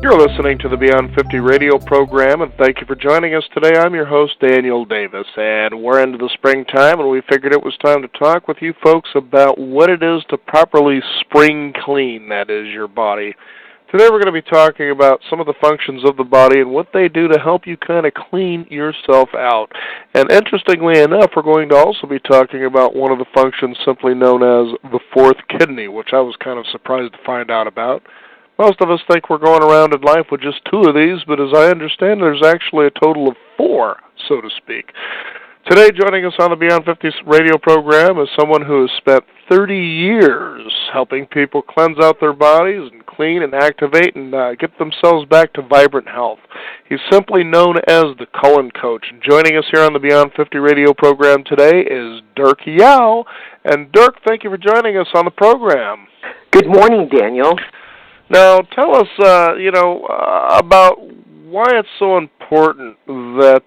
You're listening to the Beyond 50 radio program, and thank you for joining us today. I'm your host, Daniel Davis, and we're into the springtime, and we figured it was time to talk with you folks about what it is to properly spring clean, that is, your body. Today we're going to be talking about some of the functions of the body and what they do to help you kind of clean yourself out. And interestingly enough, we're going to also be talking about one of the functions simply known as the fourth kidney, which I was kind of surprised to find out about. Most of us think we're going around in life with just 2 of these, but as I understand, there's actually a total of 4, so to speak. Today, joining us on the Beyond 50 radio program is someone who has spent 30 years helping people cleanse out their bodies and clean and activate and get themselves back to vibrant health. He's simply known as the Colon Coach. Joining us here on the Beyond 50 radio program today is Dirk Yao. And Dirk, thank you for joining us on the program. Good morning, Daniel. Now, tell us, about why it's so important that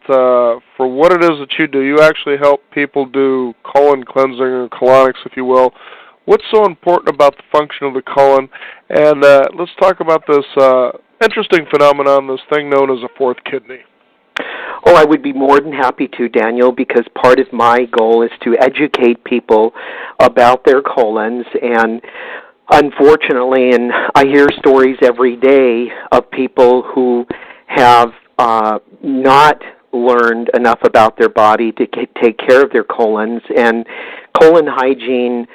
for what it is that you do, you actually help people do colon cleansing or colonics, if you will. What's so important about the function of the colon? And let's talk about this interesting phenomenon, this thing known as a fourth kidney. Oh, I would be more than happy to, Daniel, because part of my goal is to educate people about their colons. And unfortunately, and I hear stories every day of people who have not learned enough about their body to take care of their colons, and colon hygiene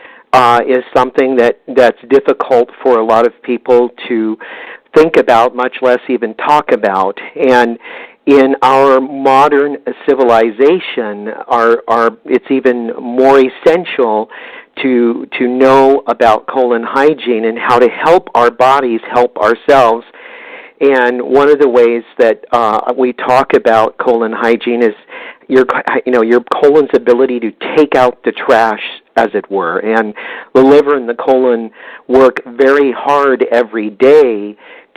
is something that's difficult for a lot of people to think about, much less even talk about. And in our modern civilization, it's even more essential to know about colon hygiene and how to help our bodies help ourselves. And one of the ways that we talk about colon hygiene is your colon's ability to take out the trash, as it were. And the liver and the colon work very hard every day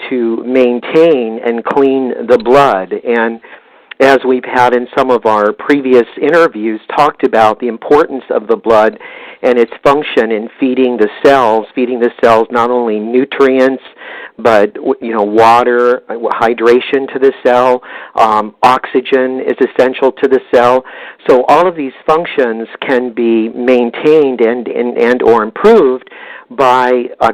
to maintain and clean the blood. And as we've had in some of our previous interviews, talked about the importance of the blood and its function in feeding the cells not only nutrients, but water, hydration to the cell, oxygen is essential to the cell. So all of these functions can be maintained and or improved by a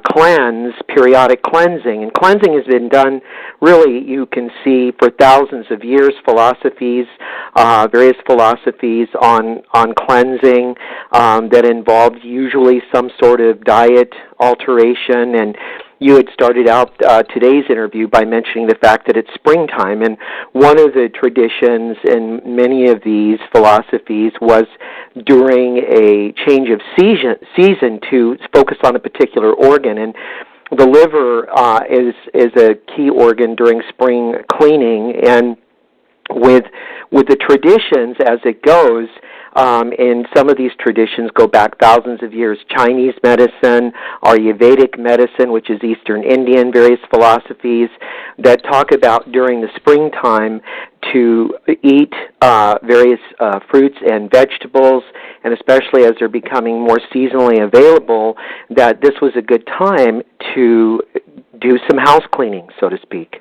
periodic cleansing. And cleansing has been done, really, you can see, for thousands of years, various philosophies on cleansing that involved usually some sort of diet alteration. And you had started out today's interview by mentioning the fact that it's springtime, and one of the traditions in many of these philosophies was during a change of season to focus on a particular organ, and the liver is a key organ during spring cleaning. And with the traditions as it goes, and some of these traditions go back thousands of years. Chinese medicine, Ayurvedic medicine, which is Eastern Indian, various philosophies that talk about during the springtime to eat various fruits and vegetables, and especially as they're becoming more seasonally available, that this was a good time to do some house cleaning, so to speak.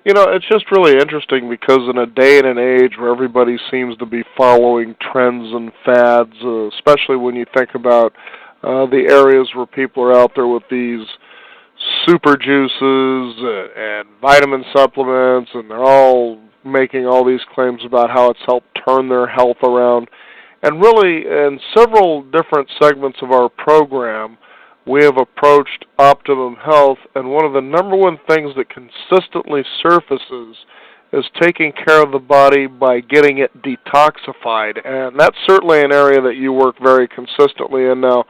It's just really interesting because in a day and an age where everybody seems to be following trends and fads, especially when you think about the areas where people are out there with these super juices and vitamin supplements, and they're all making all these claims about how it's helped turn their health around. And really, in several different segments of our program, we have approached optimum health, and one of the number one things that consistently surfaces is taking care of the body by getting it detoxified, and that's certainly an area that you work very consistently in. Now,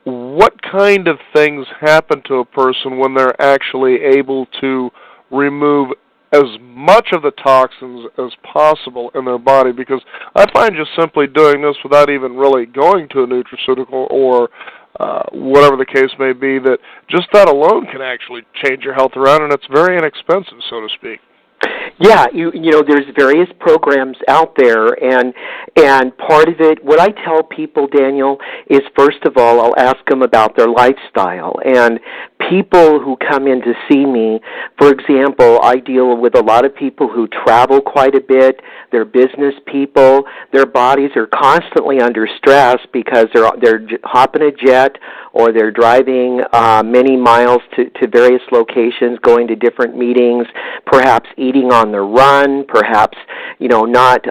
what kind of things happen to a person when they're actually able to remove as much of the toxins as possible in their body? Because I find just simply doing this without even really going to a nutraceutical or whatever the case may be, that just that alone can actually change your health around, and it's very inexpensive, so to speak. Yeah, you know, there's various programs out there, and part of it, what I tell people, Daniel, is first of all, I'll ask them about their lifestyle. And people who come in to see me, for example, I deal with a lot of people who travel quite a bit. They're business people. Their bodies are constantly under stress because they're hopping a jet or they're driving many miles to various locations, going to different meetings, perhaps eating on the run, perhaps, you know, not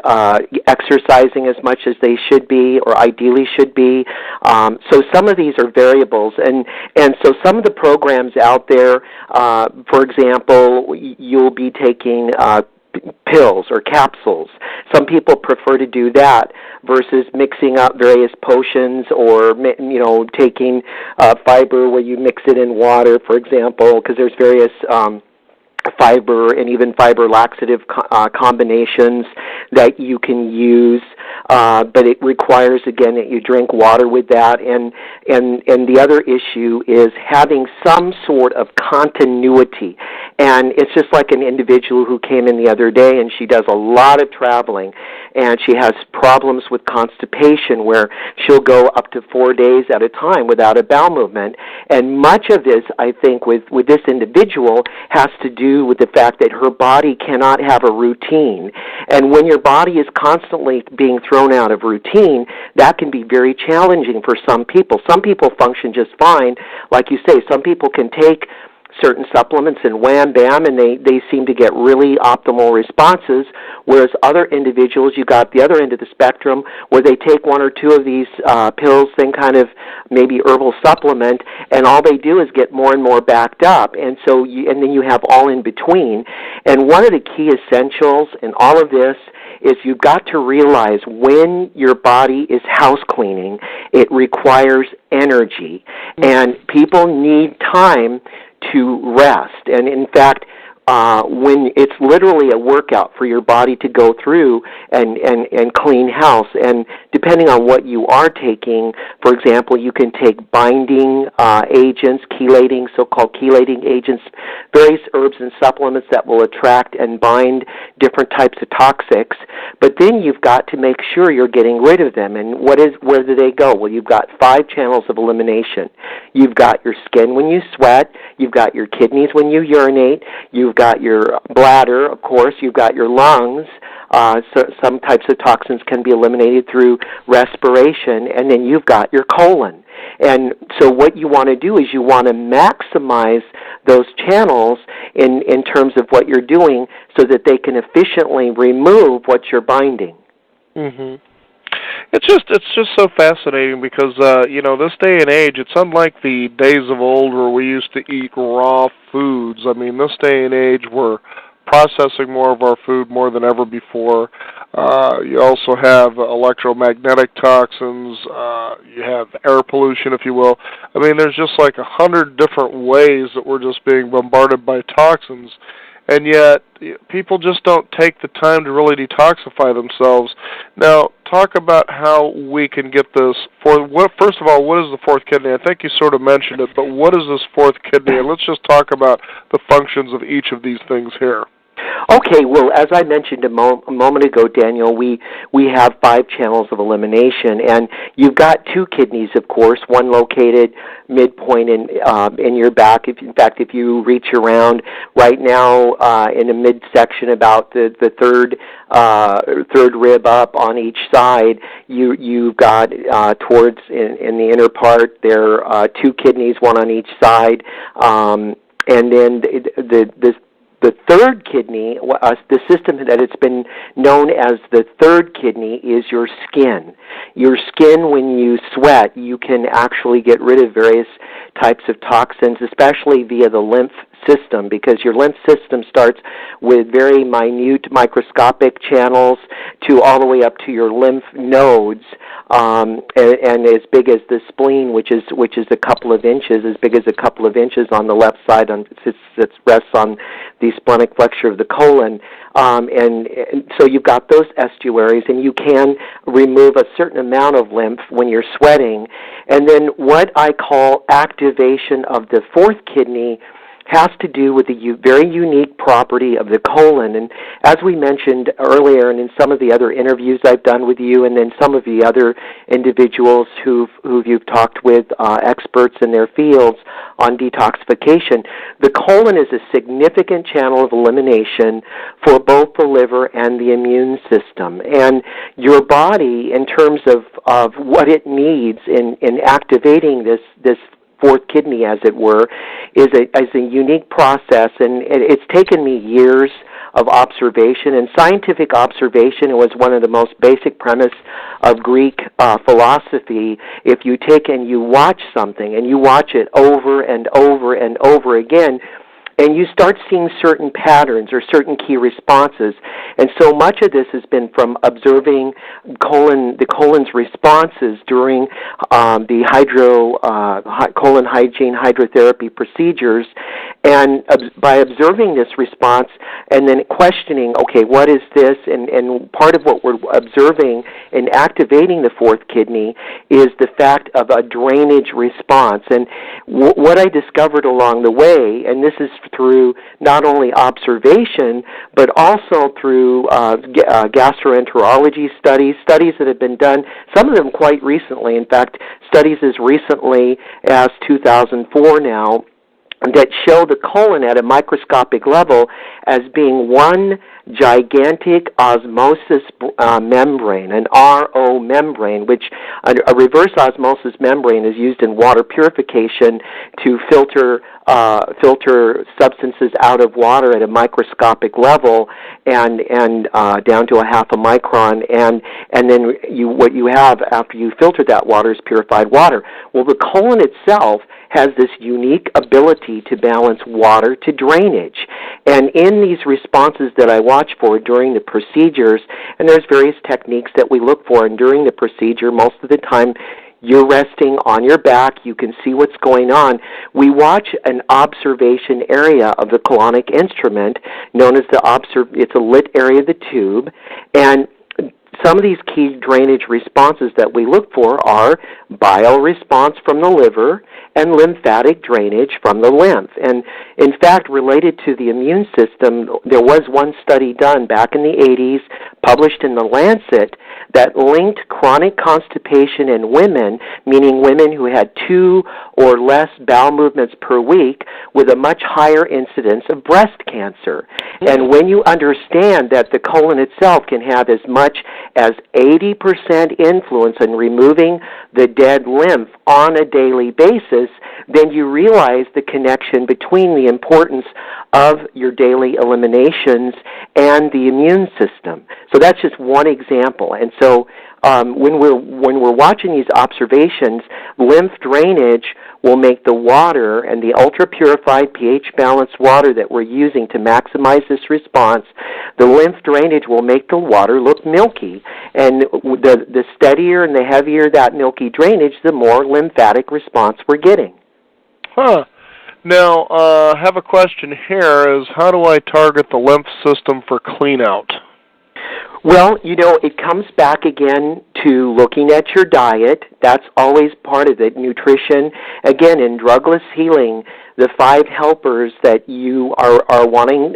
exercising as much as they should be or ideally should be. So some of these are variables, and so some of the programs out there, for example, you'll be taking pills or capsules. Some people prefer to do that versus mixing up various potions or, you know, taking fiber where you mix it in water, for example, because there's various fiber and even fiber laxative combinations that you can use, but it requires, again, that you drink water with that. And the other issue is having some sort of continuity. And it's just like an individual who came in the other day, and she does a lot of traveling, and she has problems with constipation where she'll go up to 4 days at a time without a bowel movement. And much of this, I think, with this individual has to do with the fact that her body cannot have a routine. And when your body is constantly being thrown out of routine, that can be very challenging for some people. Some people function just fine. Like you say, some people can take certain supplements and wham bam, and they seem to get really optimal responses, whereas other individuals, you got the other end of the spectrum where they take one or two of these pills, then kind of maybe herbal supplement, and all they do is get more and more backed up, and so and then you have all in between. And one of the key essentials in all of this is you've got to realize when your body is house cleaning, it requires energy, and people need time to rest. And in fact, when it's literally a workout for your body to go through and clean house. And depending on what you are taking, for example, you can take binding agents, chelating, so-called chelating agents, various herbs and supplements that will attract and bind different types of toxics. But then you've got to make sure you're getting rid of them. And where do they go? Well, you've got 5 channels of elimination. You've got your skin when you sweat. You've got your kidneys when you urinate. You've got your bladder, of course. You've got your lungs. So some types of toxins can be eliminated through respiration. And then you've got your colon. And so what you want to do is you want to maximize those channels in terms of what you're doing so that they can efficiently remove what you're binding. Mm-hmm. It's just so fascinating because you know, this day and age, it's unlike the days of old where we used to eat raw foods. I mean, this day and age, we're processing more of our food more than ever before. You also have electromagnetic toxins. You have air pollution, if you will. I mean, there's just like 100 different ways that we're just being bombarded by toxins. And yet, people just don't take the time to really detoxify themselves. Now, talk about how we can get this. First of all, what is the fourth kidney? I think you sort of mentioned it, but what is this fourth kidney? And let's just talk about the functions of each of these things here. Okay, well, as I mentioned a moment ago, Daniel, we have 5 channels of elimination, and you've got 2 kidneys, of course, one located midpoint in your back. In fact, if you reach around right now in the midsection about the third rib up on each side, you've got towards in the inner part there 2 kidneys, one on each side, and then the third kidney, the system that it's been known as the third kidney, is your skin. Your skin, when you sweat, you can actually get rid of various types of toxins, especially via the lymph system, because your lymph system starts with very minute microscopic channels to all the way up to your lymph nodes, and as big as the spleen, which is a couple of inches, as big as a couple of inches on the left side, that rests on the splenic flexure of the colon. And so you've got those estuaries, and you can remove a certain amount of lymph when you're sweating. And then what I call activation of the fourth kidney has to do with the very unique property of the colon. And as we mentioned earlier, and in some of the other interviews I've done with you, and then some of the other individuals who you've talked with, experts in their fields on detoxification, the colon is a significant channel of elimination for both the liver and the immune system. And your body, in terms of what it needs in activating this fourth kidney, as it were, is a unique process, and it's taken me years of observation and scientific observation. It was one of the most basic premise of Greek philosophy. If you take and you watch something and you watch it over and over and over again, and you start seeing certain patterns or certain key responses. And so much of this has been from observing the colon's responses during the colon hygiene hydrotherapy procedures. And by observing this response and then questioning, okay, what is this? And part of what we're observing in activating the fourth kidney is the fact of a drainage response. And what I discovered along the way, and this is through not only observation, but also through gastroenterology studies that have been done, some of them quite recently, in fact, studies as recently as 2004 now, that show the colon at a microscopic level as being one gigantic osmosis membrane, an RO membrane, which a reverse osmosis membrane is used in water purification to filter substances out of water at a microscopic level and down to a half a micron, and then what you have after you filter that water is purified water. Well, the colon itself has this unique ability to balance water to drainage. And in these responses that I watch for during the procedures, and there's various techniques that we look for, and during the procedure, most of the time you're resting on your back, you can see what's going on. We watch an observation area of the colonic instrument known as it's a lit area of the tube, and some of these key drainage responses that we look for are bile response from the liver and lymphatic drainage from the lymph. And in fact, related to the immune system, there was one study done back in the 80s, published in the Lancet, that linked chronic constipation in women, meaning women who had 2 or less bowel movements per week, with a much higher incidence of breast cancer. And when you understand that the colon itself can have as much as 80% influence in removing the dead lymph on a daily basis, then you realize the connection between the importance of your daily eliminations and the immune system. So that's just one example. And so when we're watching these observations, lymph drainage will make the water and the ultra-purified pH-balanced water that we're using to maximize this response, the lymph drainage will make the water look milky. And the steadier and the heavier that milky drainage, the more lymphatic response we're getting. Huh. Now, I have a question here, is how do I target the lymph system for clean-out? Well, it comes back again to looking at your diet. That's always part of it. Nutrition, again, in drugless healing, the 5 helpers that you are wanting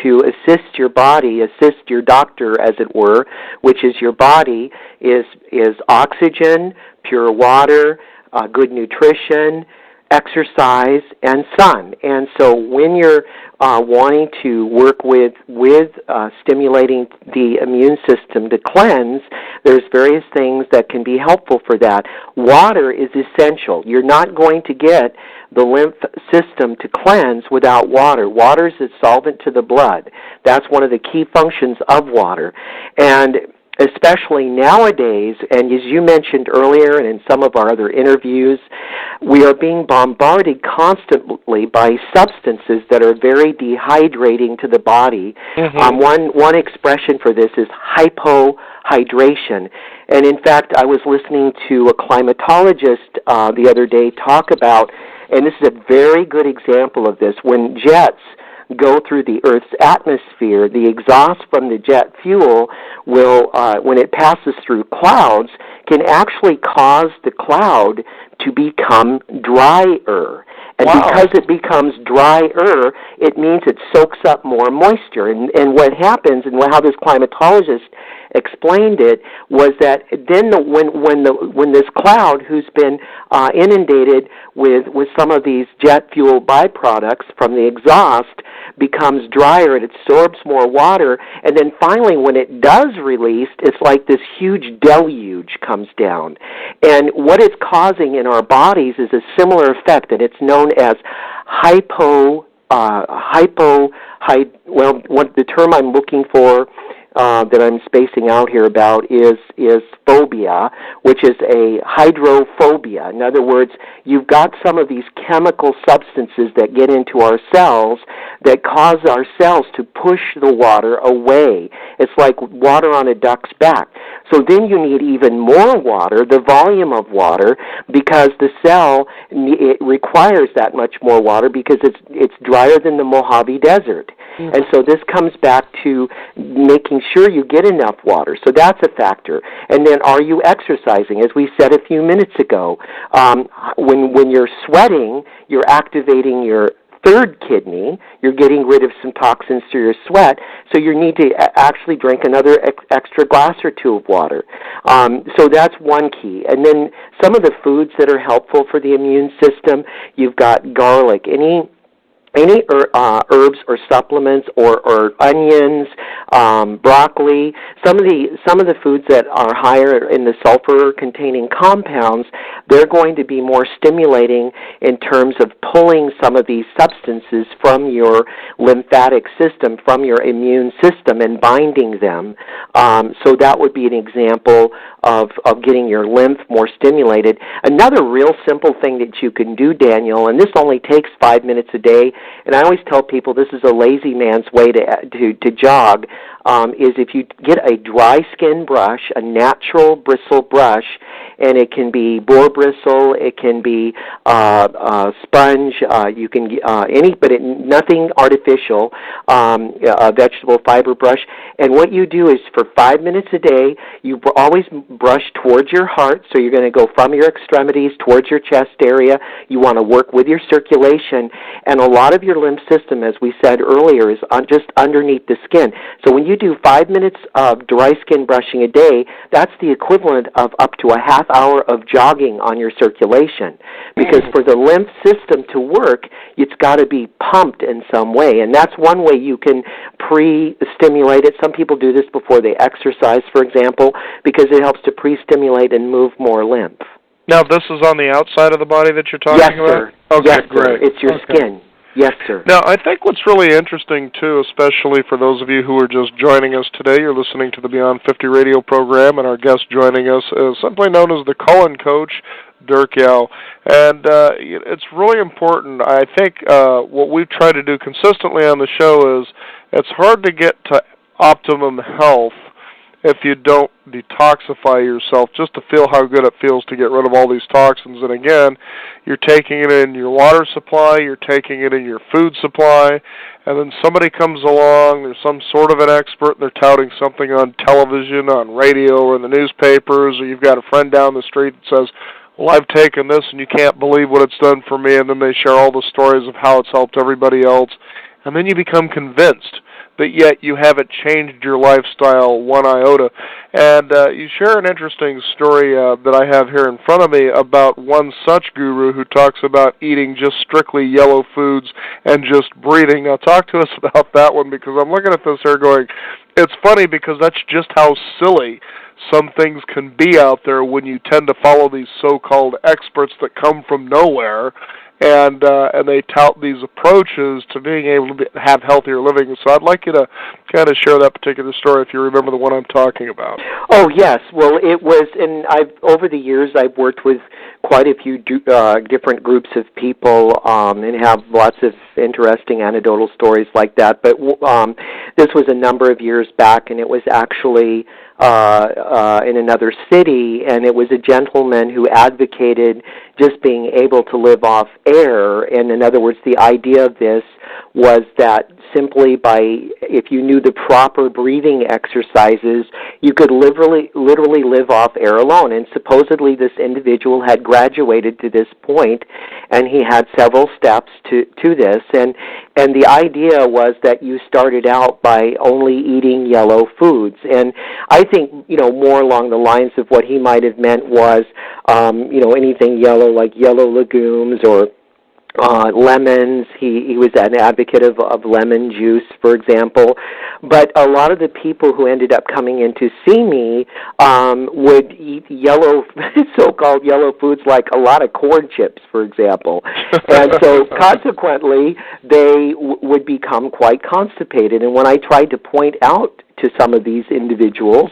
to assist your body, assist your doctor, as it were, which is your body, is oxygen, pure water, good nutrition, exercise, and sun. And so when you're wanting to work with stimulating the immune system to cleanse, there's various things that can be helpful for that. Water is essential. You're not going to get the lymph system to cleanse without water. Water is a solvent to the blood. That's one of the key functions of water. And especially nowadays, and as you mentioned earlier and in some of our other interviews, we are being bombarded constantly by substances that are very dehydrating to the body. Mm-hmm. One expression for this is hypohydration. And in fact, I was listening to a climatologist the other day talk about, and this is a very good example of this, when jets go through the Earth's atmosphere, the exhaust from the jet fuel will, when it passes through clouds, can actually cause the cloud to become drier. And Wow. because it becomes drier, it means it soaks up more moisture. And what happens, and how this climatologist explained it, was that then when this cloud, who's been inundated with some of these jet fuel byproducts from the exhaust, becomes drier, it absorbs more water, and then finally when it does release, it's like this huge deluge comes down. And what it's causing in our bodies is a similar effect, and it's known as what the term I'm looking for that I'm spacing out here about is phobia, which is a hydrophobia. In other words, you've got some of these chemical substances that get into our cells that cause our cells to push the water away. It's like water on a duck's back. So then you need even more water, the volume of water, because the cell, it requires that much more water because it's drier than the Mojave Desert. Mm-hmm. And so this comes back to making sure you get enough water. So that's a factor. And then are you exercising? As we said a few minutes ago, when you're sweating, you're activating your third kidney. You're getting rid of some toxins through your sweat, so you need to actually drink another extra glass or two of water. So that's one key. And then some of the foods that are helpful for the immune system, you've got garlic. Any herbs or supplements or onions, broccoli, some of the foods that are higher in the sulfur-containing compounds, they're going to be more stimulating in terms of pulling some of these substances from your lymphatic system, from your immune system, and binding them. So that would be an example of getting your lymph more stimulated. Another real simple thing that you can do, Daniel, and this only takes 5 minutes a day, and I always tell people this is a lazy man's way to jog, is if you get a dry skin brush, a natural bristle brush, and it can be boar bristle, it can be sponge, you can nothing artificial, a vegetable fiber brush. And what you do is for 5 minutes a day, you always brush towards your heart, so you're going to go from your extremities towards your chest area. You want to work with your circulation, and a lot of your lymph system, as we said earlier, is just underneath the skin. So when you do 5 minutes of dry skin brushing a day, that's the equivalent of up to a half hour of jogging on your circulation. Because for the lymph system to work, it's got to be pumped in some way, and that's one way you can pre-stimulate it. Some people do this before they exercise, for example, because it helps to pre-stimulate and move more lymph. Now, this is on the outside of the body that you're talking about? Yes, sir. Okay, yes, great. Sir. It's your skin. Yes, sir. Now, I think what's really interesting, too, especially for those of you who are just joining us today, you're listening to the Beyond 50 radio program, and our guest joining us is simply known as the Colon Coach, Dirk Yao. And it's really important. I think what we've tried to do consistently on the show is it's hard to get to optimum health if you don't detoxify yourself, just to feel how good it feels to get rid of all these toxins. And again, you're taking it in your water supply, you're taking it in your food supply, and then somebody comes along, there's some sort of an expert, and they're touting something on television, on radio, or in the newspapers, or you've got a friend down the street that says, well, I've taken this and you can't believe what it's done for me, and then they share all the stories of how it's helped everybody else, and then you become convinced, but yet you haven't changed your lifestyle one iota. And you share an interesting story that I have here in front of me about one such guru who talks about eating just strictly yellow foods and just breathing. Now, talk to us about that one, because I'm looking at this here going, it's funny because that's just how silly some things can be out there when you tend to follow these so-called experts that come from nowhere, and they tout these approaches to being able to have healthier living. So I'd like you to kind of share that particular story if you remember the one I'm talking about. Oh, yes. Well, it was, and over the years I've worked with quite a few different groups of people and have lots of interesting anecdotal stories like that. But this was a number of years back, and it was actually in another city, and it was a gentleman who advocated just being able to live off air. And in other words, the idea of this was that simply by, if you knew the proper breathing exercises, you could literally live off air alone. And supposedly this individual had graduated to this point, and he had several steps to this. And the idea was that you started out by only eating yellow foods. And I think, more along the lines of what he might have meant was, anything yellow, like yellow legumes or lemons. He was an advocate of lemon juice, for example. But a lot of the people who ended up coming in to see me would eat so-called yellow foods, like a lot of corn chips, for example. And so consequently, they would become quite constipated. And when I tried to point out to some of these individuals,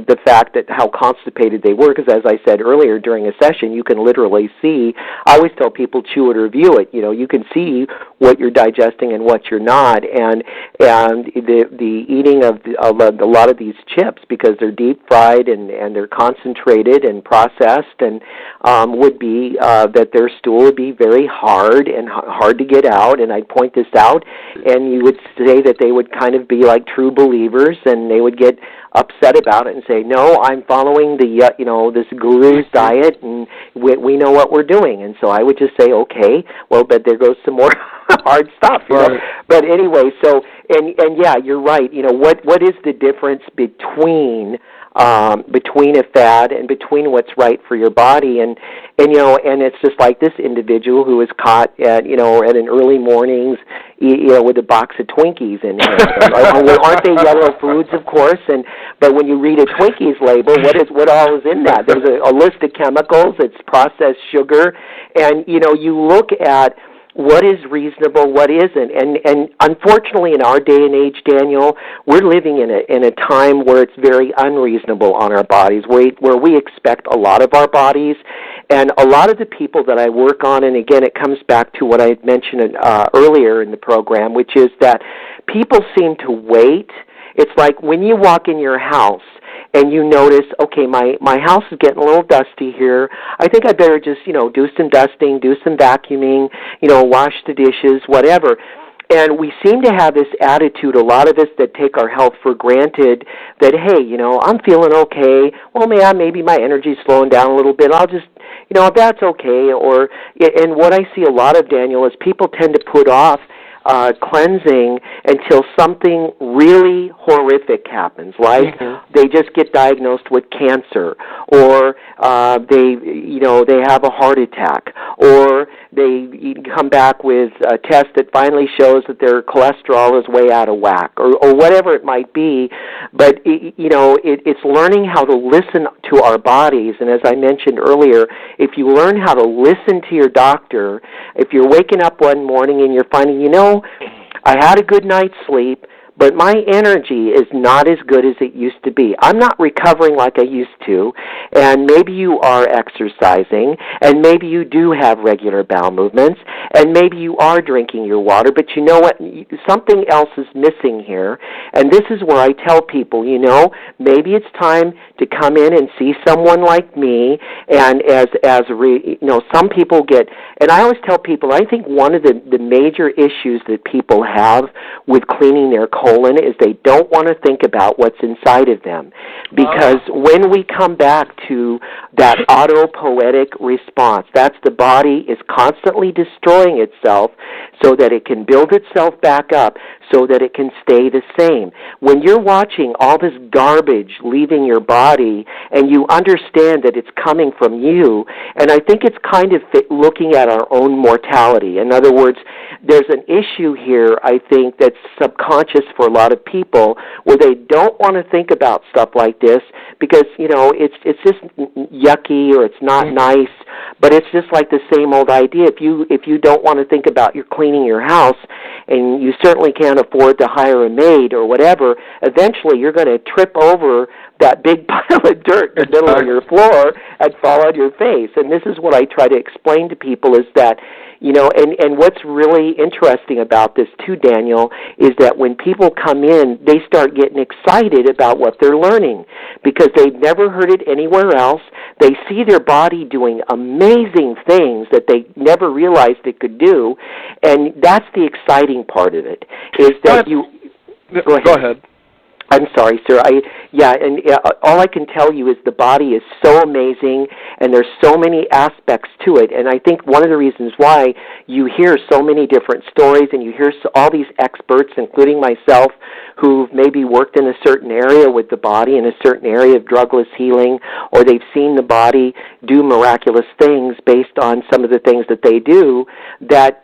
the fact that how constipated they were, because as I said earlier, during a session, you can literally see, I always tell people, chew it or view it. You can see what you're digesting and what you're not, and the eating of a lot of these chips, because they're deep fried and they're concentrated and processed, and would be that their stool would be very hard and hard to get out. And I'd point this out, and you would say that they would kind of be like true believers, and they would get upset about it and say, "No, I'm following this guru's diet, and we know what we're doing." And so I would just say, "Okay, well, but there goes some more hard stuff." Right. But anyway, so and yeah, you're right. What is the difference between a fad and between what's right for your body? And it's just like this individual who was caught at an early mornings with a box of Twinkies in hand. Aren't they yellow foods, of course? But when you read a Twinkies label, what all is in that? There's a list of chemicals. It's processed sugar, and you look at what is reasonable, what isn't. And unfortunately, in our day and age, Daniel, we're living in a time where it's very unreasonable on our bodies, where we expect a lot of our bodies. And a lot of the people that I work on, and again, it comes back to what I had mentioned earlier in the program, which is that people seem to wait. It's like when you walk in your house and you notice, okay, my house is getting a little dusty here. I think I better just, do some dusting, do some vacuuming, wash the dishes, whatever. And we seem to have this attitude, a lot of us that take our health for granted, that, hey, I'm feeling okay. Well, maybe my energy's slowing down a little bit. I'll just, that's okay. And what I see a lot of, Daniel, is people tend to put off cleansing until something really horrific happens, like they just get diagnosed with cancer, or they have a heart attack, or they come back with a test that finally shows that their cholesterol is way out of whack, or whatever it might be. But it's learning how to listen to our bodies. And as I mentioned earlier, if you learn how to listen to your doctor, if you're waking up one morning and you're finding, I had a good night's sleep, but my energy is not as good as it used to be. I'm not recovering like I used to, and maybe you are exercising, and maybe you do have regular bowel movements, and maybe you are drinking your water, but you know what? Something else is missing here, and this is where I tell people, maybe it's time to come in and see someone like me, and some people get, and I always tell people, I think one of the major issues that people have with cleaning their colon is they don't want to think about what's inside of them. Because when we come back to that autopoietic response, that's the body is constantly destroying itself so that it can build itself back up, so that it can stay the same. When you're watching all this garbage leaving your body and you understand that it's coming from you, and I think it's kind of looking at our own mortality. In other words, there's an issue here, I think, that's subconscious for a lot of people, where they don't want to think about stuff like this because, it's just yucky, or it's not nice, but it's just like the same old idea. If you don't want to think about your cleaning your house, and you certainly can't afford to hire a maid or whatever, eventually you're going to trip over that big pile of dirt in the middle of your floor and fall on your face. And this is what I try to explain to people, is that And what's really interesting about this too, Daniel, is that when people come in, they start getting excited about what they're learning because they've never heard it anywhere else. They see their body doing amazing things that they never realized it could do, and that's the exciting part of it. Is that you? Go ahead. I'm sorry, sir. All I can tell you is the body is so amazing, and there's so many aspects to it. And I think one of the reasons why you hear so many different stories, and you hear all these experts, including myself, who've maybe worked in a certain area with the body, in a certain area of drugless healing, or they've seen the body do miraculous things based on some of the things that they do. That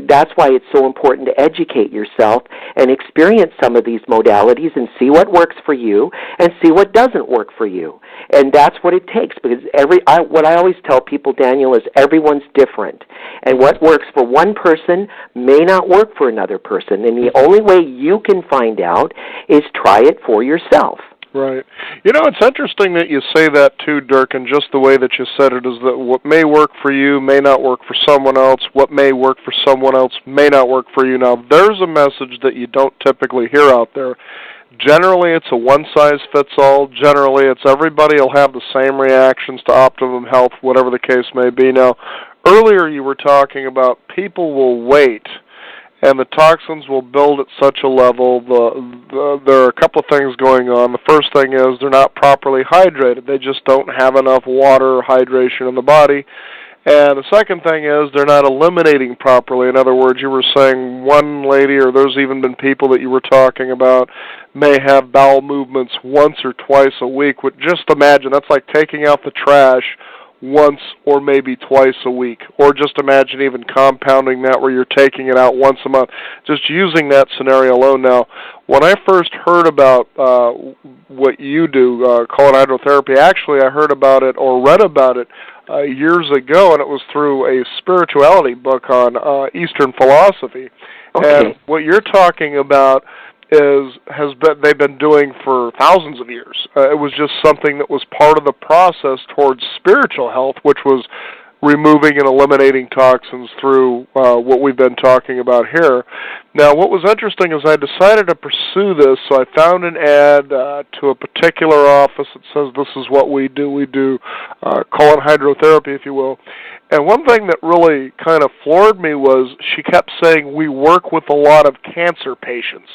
that's why it's so important to educate yourself and experience some of these modalities and see what works for you and see what doesn't work for you. And that's what it takes, because what I always tell people, Daniel, is everyone's different. And what works for one person may not work for another person. And the only way you can find out is try it for yourself. Right. It's interesting that you say that too, Dirk, and just the way that you said it is that what may work for you may not work for someone else. What may work for someone else may not work for you. Now, there's a message that you don't typically hear out there. Generally, it's a one-size-fits-all. Generally, it's everybody will have the same reactions to optimum health, whatever the case may be. Now, earlier you were talking about people will wait, and the toxins will build at such a level. There are a couple of things going on. The first thing is they're not properly hydrated. They just don't have enough water or hydration in the body. And the second thing is they're not eliminating properly. In other words, you were saying one lady, or there's even been people that you were talking about, may have bowel movements once or twice a week. Just imagine, that's like taking out the trash once or maybe twice a week. Or just imagine even compounding that where you're taking it out once a month. Just using that scenario alone. Now, when I first heard about what you do, colon hydrotherapy, actually I heard about it or read about it years ago, and it was through a spirituality book on Eastern philosophy. Okay. And what you're talking about they've been doing for thousands of years. It was just something that was part of the process towards spiritual health, which was removing and eliminating toxins through what we've been talking about here. Now, what was interesting is I decided to pursue this, so I found an ad to a particular office that says this is what we do. We do colon hydrotherapy, if you will. And one thing that really kind of floored me was she kept saying we work with a lot of cancer patients.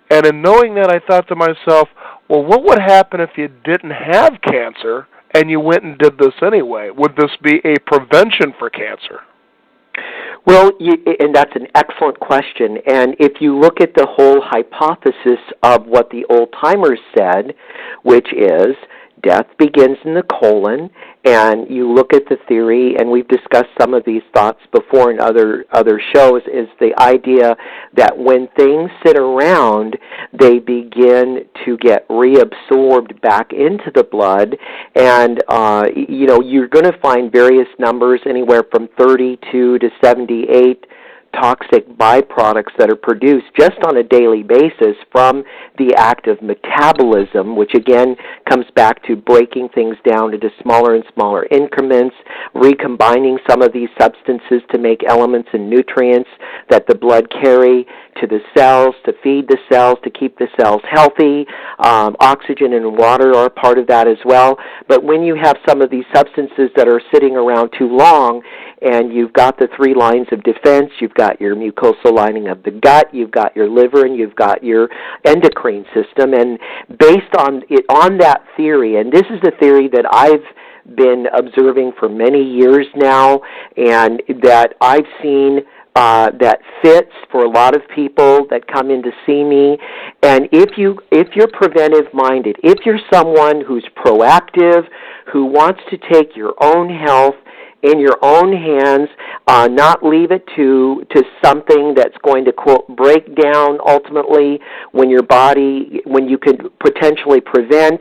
And in knowing that, I thought to myself, well, what would happen if you didn't have cancer and you went and did this anyway? Would this be a prevention for cancer? Well, and that's an excellent question. And if you look at the whole hypothesis of what the old-timers said, which is death begins in the colon, and you look at the theory, and we've discussed some of these thoughts before in other shows, is the idea that when things sit around, they begin to get reabsorbed back into the blood, and you're going to find various numbers anywhere from 32 to 78 toxic byproducts that are produced just on a daily basis from the act of metabolism, which again comes back to breaking things down into smaller and smaller increments, recombining some of these substances to make elements and nutrients that the blood carry to the cells, to feed the cells, to keep the cells healthy. Oxygen and water are part of that as well. But when you have some of these substances that are sitting around too long, and you've got the three lines of defense, you've got your mucosal lining of the gut, you've got your liver, and you've got your endocrine system. And based on that theory, and this is the theory that I've been observing for many years now, and that I've seen that fits for a lot of people that come in to see me. And if you're preventive minded, if you're someone who's proactive, who wants to take your own health in your own hands, not leave it to something that's going to, quote, break down ultimately when you could potentially prevent.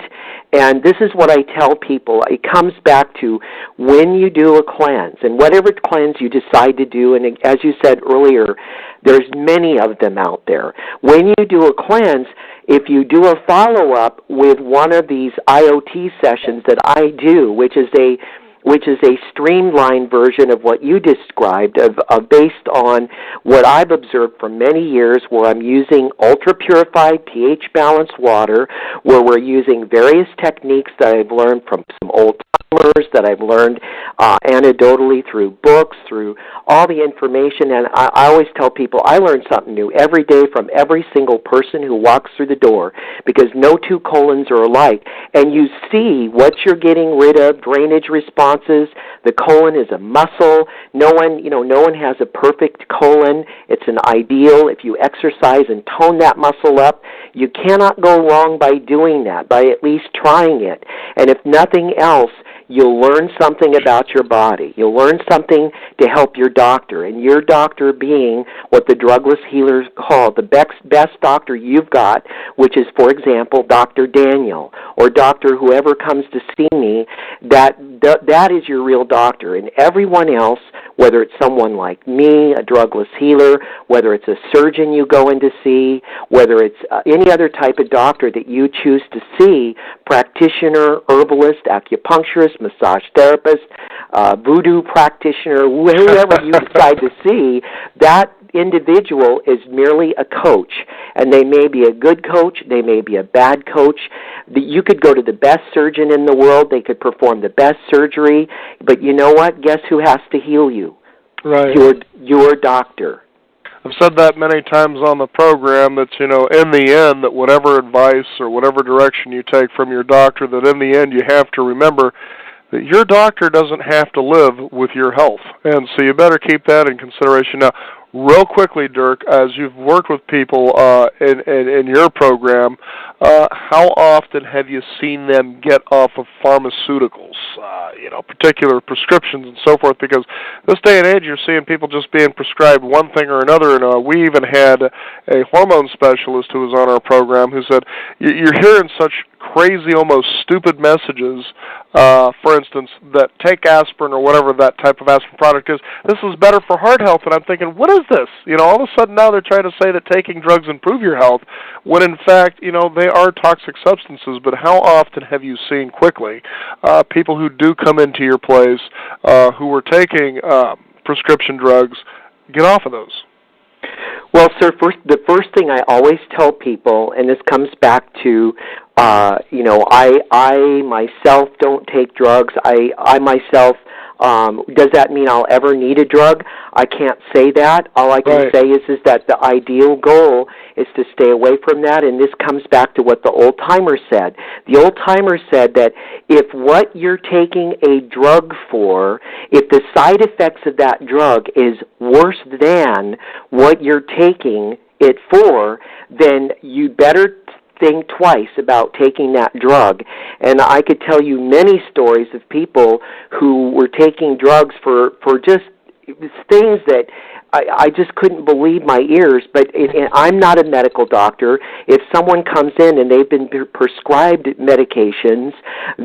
And this is what I tell people. It comes back to when you do a cleanse, and whatever cleanse you decide to do, and as you said earlier, there's many of them out there. When you do a cleanse, if you do a follow-up with one of these IoT sessions that I do, which is which is a streamlined version of what you described, of based on what I've observed for many years, where I'm using ultra-purified, pH-balanced water, where we're using various techniques that I've learned from some old-timers, that I've learned anecdotally through books, through all the information. And I always tell people I learn something new every day from every single person who walks through the door, because no two colons are alike. And you see what you're getting rid of, drainage responses. The colon is a muscle. No one has a perfect colon. It's an ideal. If you exercise and tone that muscle up, you cannot go wrong by doing that, by at least trying it. And if nothing else, you'll learn something about your body. You'll learn something to help your doctor, and your doctor being what the drugless healers call the best doctor you've got, which is, for example, Dr. Daniel or Dr. whoever comes to see me. That is your real doctor. And everyone else, whether it's someone like me, a drugless healer, whether it's a surgeon you go in to see, whether it's any other type of doctor that you choose to see, practitioner, herbalist, acupuncturist, massage therapist, voodoo practitioner, whoever you decide to see, that individual is merely a coach. And they may be a good coach, they may be a bad coach. You could go to the best surgeon in the world, they could perform the best surgery, but you know what? Guess who has to heal you? Right. Your doctor. I've said that many times on the program, that, in the end, that whatever advice or whatever direction you take from your doctor, that in the end you have to remember that your doctor doesn't have to live with your health. And so you better keep that in consideration. Now, real quickly, Dirk, as you've worked with people in your program, how often have you seen them get off of pharmaceuticals, particular prescriptions and so forth? Because this day and age, you're seeing people just being prescribed one thing or another. And we even had a hormone specialist who was on our program who said, you're hearing such crazy, almost stupid messages, for instance, that take aspirin or whatever that type of aspirin product is. This is better for heart health. And I'm thinking, what is this? All of a sudden now they're trying to say that taking drugs improve your health, when in fact, they are toxic substances. But how often have you seen quickly people who do come into your place who were taking prescription drugs get off of those? Well, sir, the first thing I always tell people, and this comes back to, I myself don't take drugs. I myself, does that mean I'll ever need a drug? I can't say that. All I can say is that the ideal goal is to stay away from that, and this comes back to what the old-timer said. The old-timer said that if what you're taking a drug for, if the side effects of that drug is worse than what you're taking it for, then you better think twice about taking that drug. And I could tell you many stories of people who were taking drugs for just things that I just couldn't believe my ears. But I'm not a medical doctor. If someone comes in and they've been prescribed medications,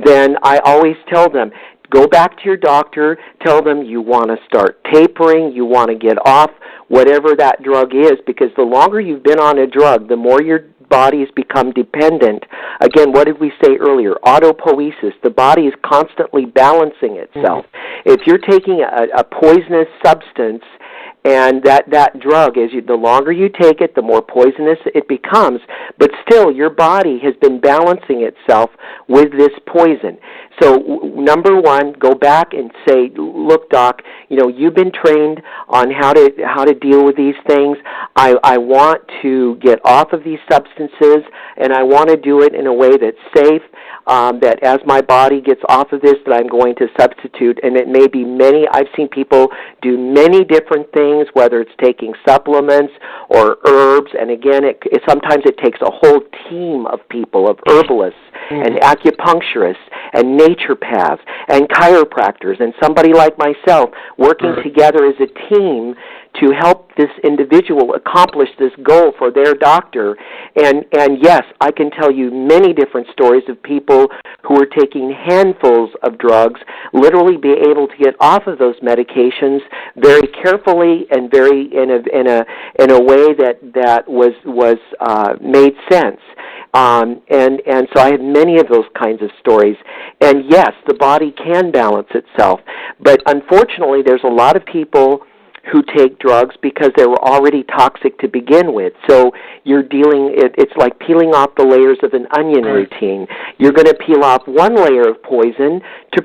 then I always tell them, go back to your doctor, tell them you want to start tapering, you want to get off whatever that drug is, because the longer you've been on a drug, the more your bodies become dependent. Again, what did we say earlier? Autopoiesis. The body is constantly balancing itself. Mm-hmm. If you're taking a poisonous substance, and that drug, the longer you take it, the more poisonous it becomes. But still, your body has been balancing itself with this poison. So, number one, go back and say, look, doc, you've been trained on how to deal with these things. I want to get off of these substances, and I want to do it in a way that's safe. That as my body gets off of this, that I'm going to substitute. And it may be I've seen people do many different things, whether it's taking supplements or herbs. And again, sometimes it takes a whole team of people, of herbalists and acupuncturists and naturopaths and chiropractors and somebody like myself working together as a team to help this individual accomplish this goal for their doctor. And yes, I can tell you many different stories of people who are taking handfuls of drugs, literally be able to get off of those medications very carefully and very in a way that was made sense. And so I have many of those kinds of stories. And yes, the body can balance itself, but unfortunately, there's a lot of people who take drugs because they were already toxic to begin with. So you're it's like peeling off the layers of an onion routine. You're going to peel off one layer of poison to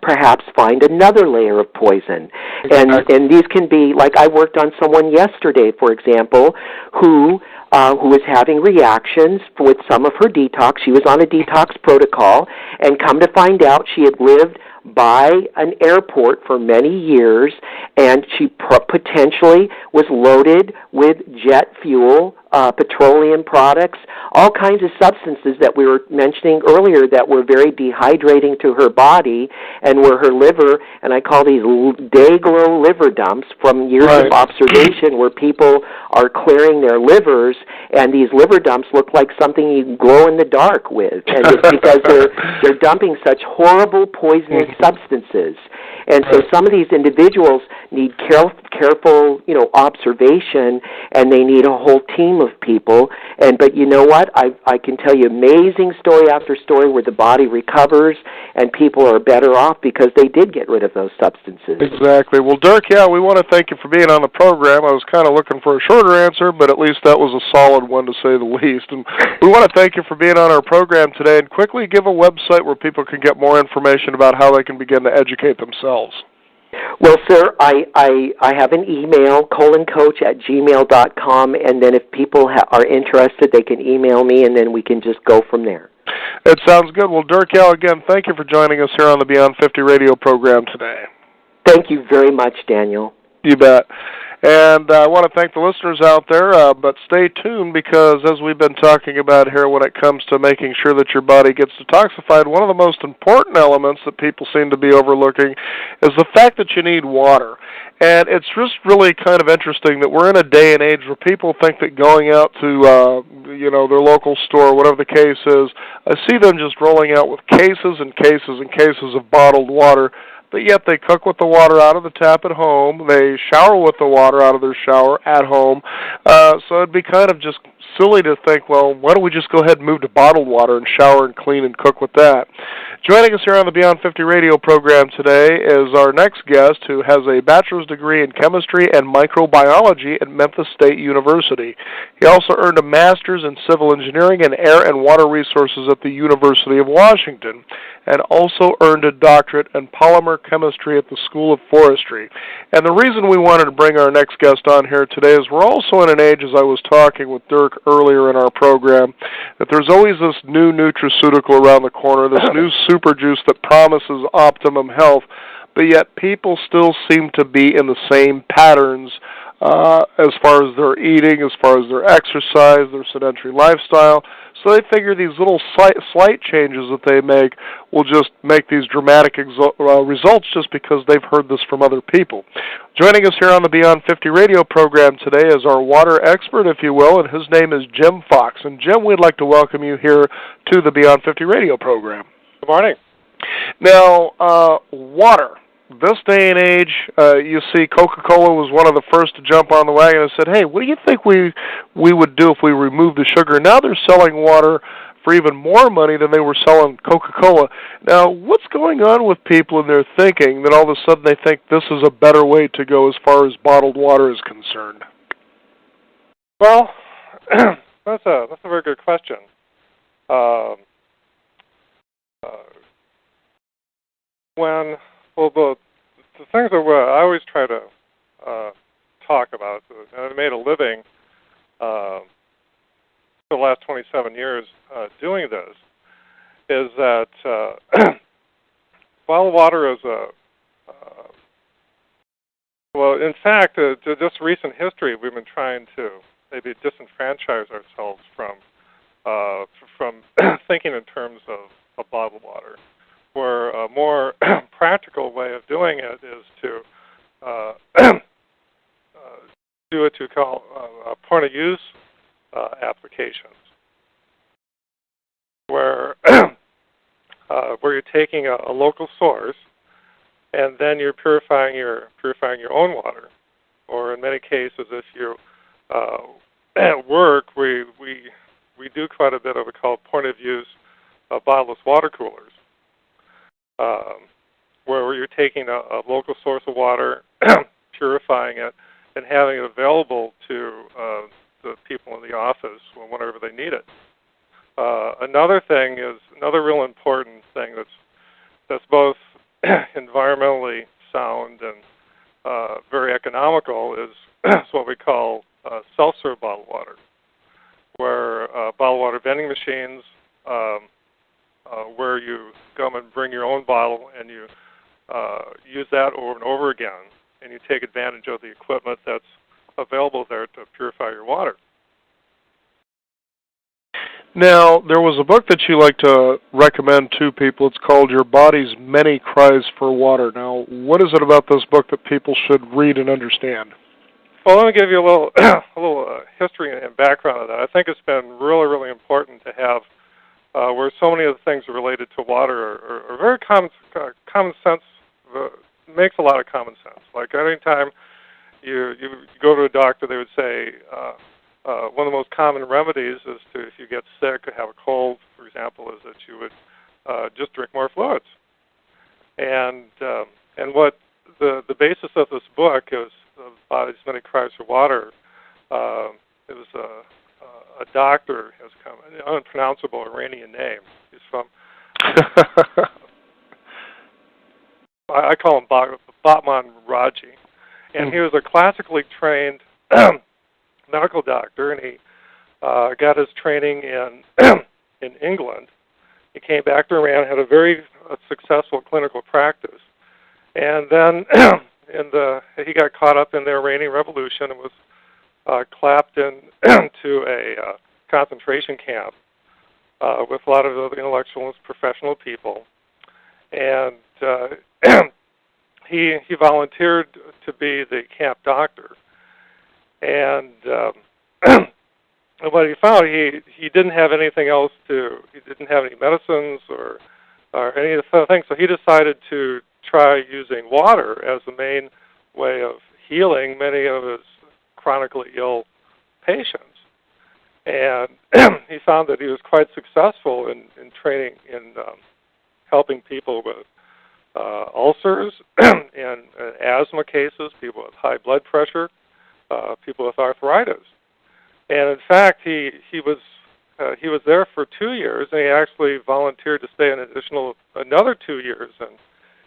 perhaps find another layer of poison. And these can be, like I worked on someone yesterday, for example, who was having reactions with some of her detox. She was on a detox protocol, and come to find out she had lived by an airport for many years, and she potentially was loaded with jet fuel, petroleum products, all kinds of substances that we were mentioning earlier that were very dehydrating to her body and were her liver, and I call these day-glow liver dumps from years of observation where people are clearing their livers, and these liver dumps look like something you glow in the dark with, and it's because they're dumping such horrible poisonous substances. And so some of these individuals need careful, observation, and they need a whole team of people. But you know what? I can tell you amazing story after story where the body recovers and people are better off because they did get rid of those substances. Exactly. Well, Dirk, we want to thank you for being on the program. I was kind of looking for a shorter answer, but at least that was a solid one to say the least. And we want to thank you for being on our program today, and quickly give a website where people can get more information about how they can begin to educate themselves. Well, sir, I have an email, coloncoach@gmail.com, and then if people are interested, they can email me, and then we can just go from there. It sounds good. Well, Dirk, again, thank you for joining us here on the Beyond 50 radio program today. Thank you very much, Daniel. You bet. And I want to thank the listeners out there, but stay tuned because as we've been talking about here when it comes to making sure that your body gets detoxified, one of the most important elements that people seem to be overlooking is the fact that you need water. And it's just really kind of interesting that we're in a day and age where people think that going out to, their local store, whatever the case is, I see them just rolling out with cases and cases and cases of bottled water. But yet they cook with the water out of the tap at home. They shower with the water out of their shower at home. So it'd be kind of just silly to think, well, why don't we just go ahead and move to bottled water and shower and clean and cook with that? Joining us here on the Beyond 50 radio program today is our next guest who has a bachelor's degree in chemistry and microbiology at Memphis State University. He also earned a master's in civil engineering and air and water resources at the University of Washington, and also earned a doctorate in polymer chemistry at the School of Forestry. And the reason we wanted to bring our next guest on here today is we're also in an age, as I was talking with Dirk earlier in our program, that there's always this new nutraceutical around the corner, this new super juice that promises optimum health, but yet people still seem to be in the same patterns as far as their eating, as far as their exercise, their sedentary lifestyle. So they figure these little slight changes that they make will just make these dramatic results just because they've heard this from other people. Joining us here on the Beyond 50 radio program today is our water expert, if you will, and his name is Jim Fox. And Jim, we'd like to welcome you here to the Beyond 50 radio program. Good morning. Now, water. This day and age, you see Coca-Cola was one of the first to jump on the wagon and said, hey, what do you think we would do if we removed the sugar? Now they're selling water for even more money than they were selling Coca-Cola. Now, what's going on with people in their thinking that all of a sudden they think this is a better way to go as far as bottled water is concerned? Well, that's a very good question. The things that I always try to talk about, and I made a living for the last 27 years doing this, is that bottled water is in fact, just recent history, we've been trying to maybe disenfranchise ourselves from thinking in terms of bottled water. Where a more practical way of doing it is to do what you call point of use applications, where you're taking a local source and then you're purifying your own water, or in many cases, if you at work we we do quite a bit of what we call point-of-use bottleless water coolers, where you're taking a local source of water, purifying it, and having it available to the people in the office whenever they need it. Another thing is another real important thing that's both environmentally sound and very economical is what we call self-serve bottled water, where bottled water vending machines, where you come and bring your own bottle and you use that over and over again, and you take advantage of the equipment that's available there to purify your water. Now, there was a book that you like to recommend to people. It's called Your Body's Many Cries for Water. Now, what is it about this book that people should read and understand? Well, let me give you a little history and background of that. I think it's been really, really important to have where so many of the things related to water are very common sense. Makes a lot of common sense. Like any time you go to a doctor, they would say one of the most common remedies is to, if you get sick or have a cold, for example, is that you would just drink more fluids. And what the basis of this book is Body's Many Cries for Water. It was a doctor, has come, an unpronounceable Iranian name. He's from I call him Batman Raji, and he was a classically trained medical doctor, and he got his training in England. He came back to Iran, had a very successful clinical practice, and then he got caught up in the Iranian Revolution and was clapped into a concentration camp with a lot of other intellectual and professional people, and he volunteered to be the camp doctor. And what he found, he didn't have anything else he didn't have any medicines or any of the things, so he decided to try using water as the main way of healing many of his chronically ill patients. And he found that he was quite successful in training in helping people with ulcers and asthma cases, people with high blood pressure, people with arthritis. And in fact, he was there for 2 years, and he actually volunteered to stay another 2 years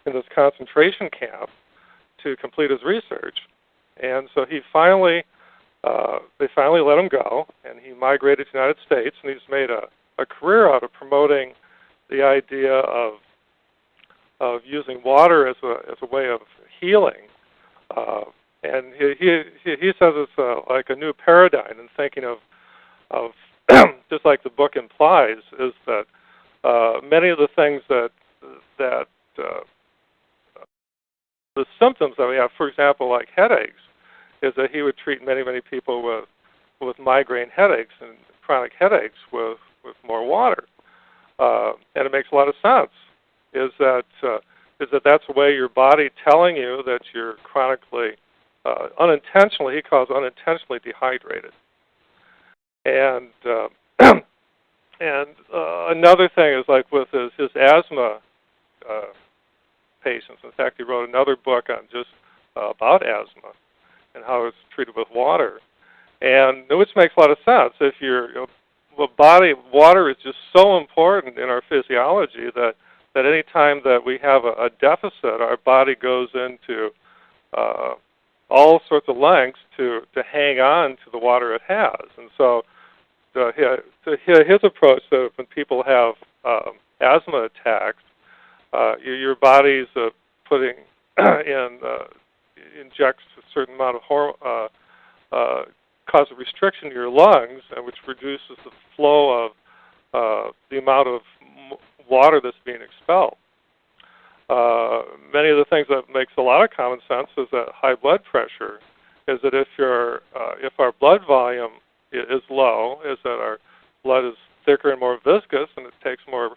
in this concentration camp to complete his research. And so they finally let him go, and he migrated to the United States, and he's made a career out of promoting the idea of using water as a way of healing. And he says it's like a new paradigm in thinking of just like the book implies, is that many of the things that the symptoms that we have, for example, like headaches, is that he would treat many people with migraine headaches and chronic headaches with more water, and it makes a lot of sense. Is that that's a way your body telling you that you're chronically, unintentionally, he calls unintentionally dehydrated. And another thing is like with his asthma patients. In fact, he wrote another book on just about asthma and how it's treated with water, and which makes a lot of sense. If water is just so important in our physiology that any time that we have a deficit, our body goes into all sorts of lengths to hang on to the water it has. And so his approach, that when people have asthma attacks, your body's putting injects a certain amount of cause a restriction to your lungs, which reduces the flow of the amount of water that's being expelled. Many of the things that makes a lot of common sense is that high blood pressure is that if our blood volume is low, is that our blood is thicker and more viscous, and it takes more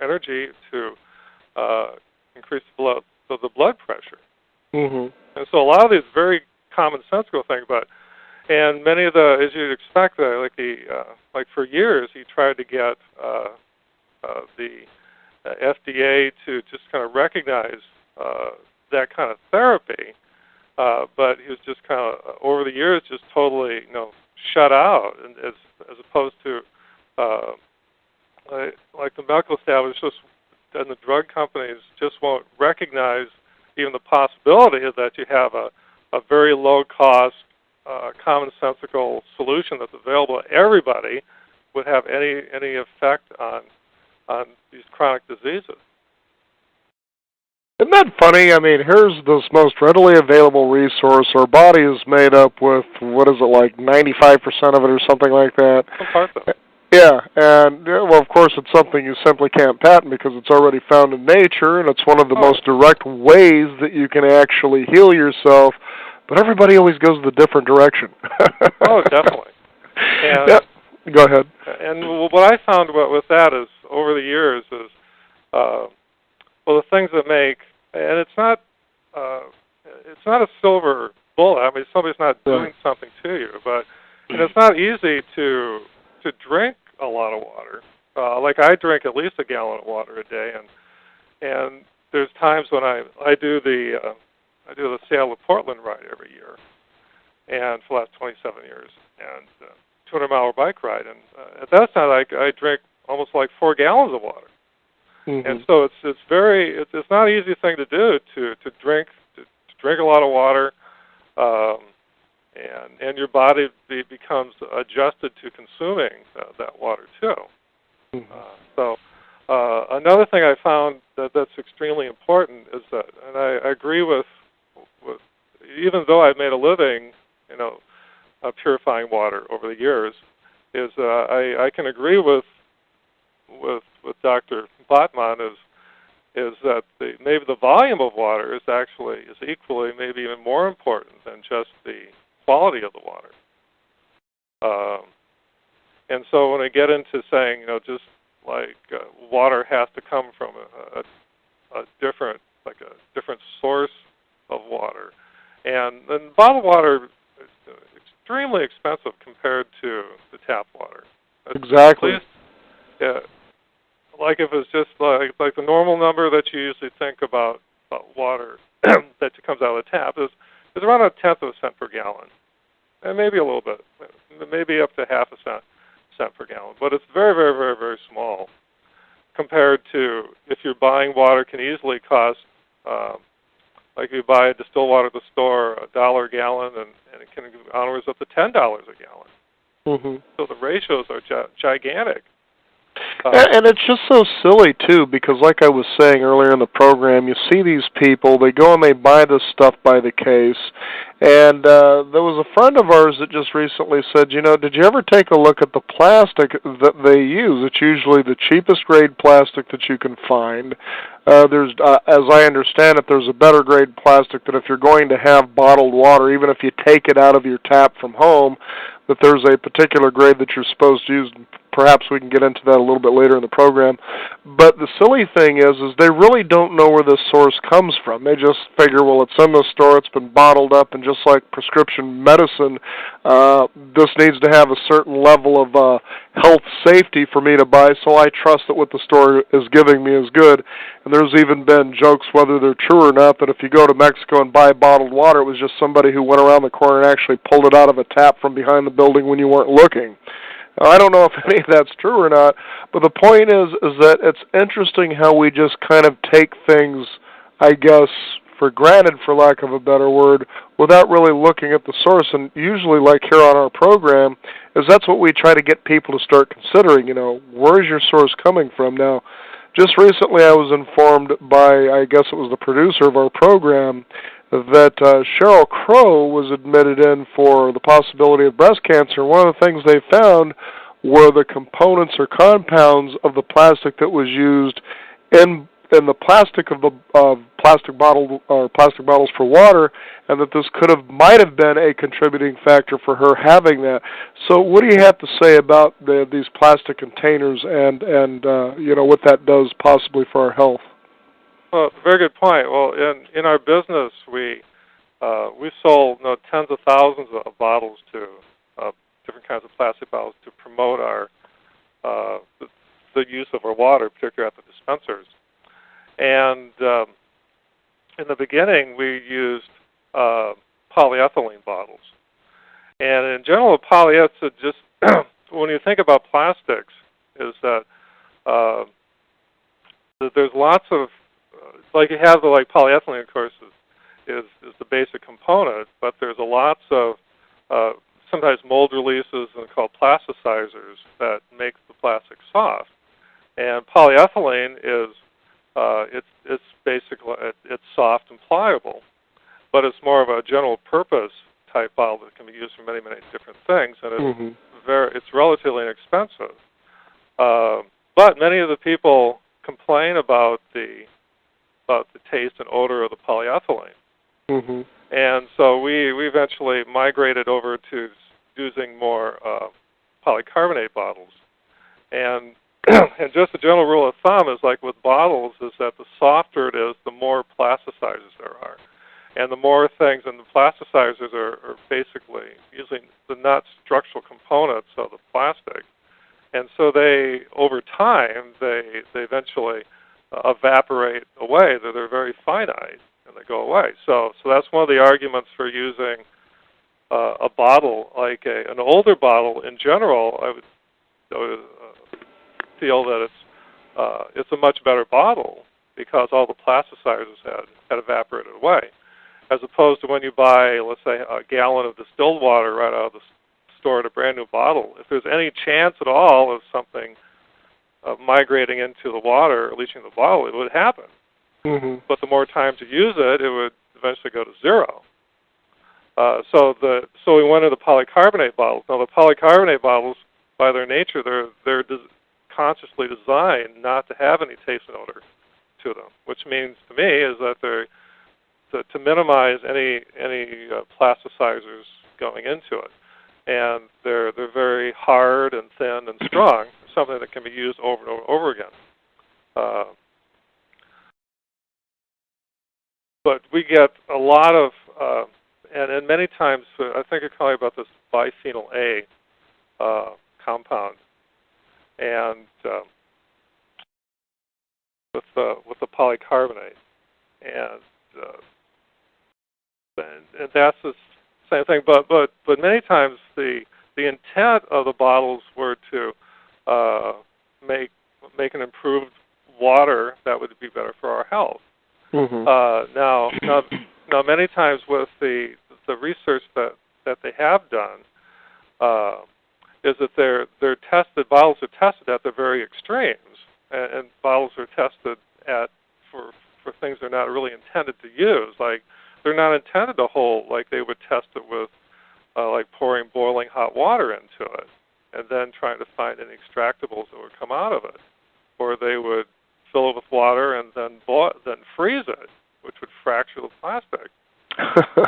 energy to increase the blood pressure. Mm-hmm. And so a lot of these very commonsensical things, but And many of the, as you'd expect, like for years, he tried to get the FDA to just kind of recognize that kind of therapy, but he was just kind of over the years just totally, shut out, and as opposed to like the medical establishment and the drug companies just won't recognize even the possibility that you have a very low cost, commonsensical solution that's available to everybody would have any effect on these chronic diseases. Isn't that funny? I mean, here's this most readily available resource. Our body is made up with, what is it, like 95% of it or something like that? Some parts of it. Yeah, and, well, of course, it's something you simply can't patent because it's already found in nature, and it's one of the most direct ways that you can actually heal yourself, but everybody always goes the different direction. Oh, definitely. And, yeah. Go ahead. And what I found with that is, over the years, is, the things that make, and it's not a silver bullet. I mean, somebody's not doing something to you, but and it's not easy to drink a lot of water. Like I drink at least a gallon of water a day, and there's times when I do the Seattle to Portland ride every year, and for the last 27 years, and 200-mile bike ride, and at that time I drink almost like 4 gallons of water. Mm-hmm. And so it's not an easy thing to do to drink a lot of water, and your body becomes adjusted to consuming that water too. Mm-hmm. Another thing I found that's extremely important is that, and I agree with even though I've made a living, purifying water over the years, is I can agree with Dr. Botman is that maybe the volume of water is equally, maybe even more important than just the quality of the water. And so when I get into saying, just like water has to come from a different source of water, and then bottled water is extremely expensive compared to the tap water. Exactly. At least, yeah. Like if it's just like the normal number that you usually think about water that comes out of the tap is around 1/10 of a cent per gallon, and maybe a little bit, maybe up to half a cent per gallon. But it's very, very, very, very small compared to if you're buying water can easily cost, like if you buy distilled water at the store, $1 a gallon, and it can go onwards up to $10 a gallon. Mm-hmm. So the ratios are gigantic. And it's just so silly, too, because like I was saying earlier in the program, you see these people, they go and they buy this stuff by the case, and there was a friend of ours that just recently said, did you ever take a look at the plastic that they use? It's usually the cheapest grade plastic that you can find. There's, as I understand it, there's a better grade plastic that if you're going to have bottled water, even if you take it out of your tap from home, that there's a particular grade that you're supposed to use. Perhaps we can get into that a little bit later in the program. But the silly thing is they really don't know where this source comes from. They just figure, well, it's in the store, it's been bottled up, and just like prescription medicine, this needs to have a certain level of health safety for me to buy, so I trust that what the store is giving me is good. And there's even been jokes, whether they're true or not, that if you go to Mexico and buy bottled water, it was just somebody who went around the corner and actually pulled it out of a tap from behind the building when you weren't looking. I don't know if any of that's true or not, but the point is that it's interesting how we just kind of take things, I guess, for granted, for lack of a better word, without really looking at the source. And usually, like here on our program, that's what we try to get people to start considering, where's your source coming from? Now, just recently I was informed by, I guess it was the producer of our program, that Sheryl Crow was admitted in for the possibility of breast cancer. One of the things they found were the components or compounds of the plastic that was used in the plastic of the plastic bottles for water, and that this might have been a contributing factor for her having that. So, what do you have to say about these plastic containers and what that does possibly for our health? Well, very good point. Well, in our business, we we sold tens of thousands of bottles to different kinds of plastic bottles to promote our the use of our water, particularly at the dispensers. And in the beginning, we used polyethylene bottles. And in general, polyethylene just when you think about plastics, is that there's lots of like you have the polyethylene, of course, is the basic component, but there's a lots of sometimes mold releases and called plasticizers that make the plastic soft. And polyethylene is it's basically it's soft and pliable, but it's more of a general purpose type bottle that can be used for many different things, and it's relatively inexpensive. But many of the people complain about the taste and odor of the polyethylene. And so we eventually migrated over to using more polycarbonate bottles. And and just a general rule of thumb is like with bottles is that the softer it is, the more plasticizers there are. And the more things, and the plasticizers are basically using the not structural components of the plastic. And so they, over time, they eventually evaporate away. They're very finite, and they go away. So that's one of the arguments for using a bottle, like an older bottle in general. I would feel that it's a much better bottle because all the plasticizers had evaporated away, as opposed to when you buy, let's say, a gallon of distilled water right out of the store in a brand new bottle. If there's any chance at all of something migrating into the water or leaching the bottle, it would happen. But the more times you use it, it would eventually go to zero. So we went into polycarbonate bottles. Now the polycarbonate bottles, by their nature, they're consciously designed not to have any taste and odor to them, which means to me is that they're to minimize any plasticizers going into it, and they're very hard and thin and strong, something that can be used over and over again. But we get a lot of, and many times, I think you're calling about this biphenyl A compound, and with the polycarbonate, and that's the same thing. But many times the intent of the bottles were to make an improved water that would be better for our health. Now, many times with the research that they have done, is that they're tested. Bottles are tested at the very extremes, and bottles are tested for things they're not really intended to use. Like they're not intended to hold. Like they would test it with like pouring boiling hot water into it, and then trying to find any extractables that would come out of it, or they would fill it with water and then freeze it, which would fracture the plastic.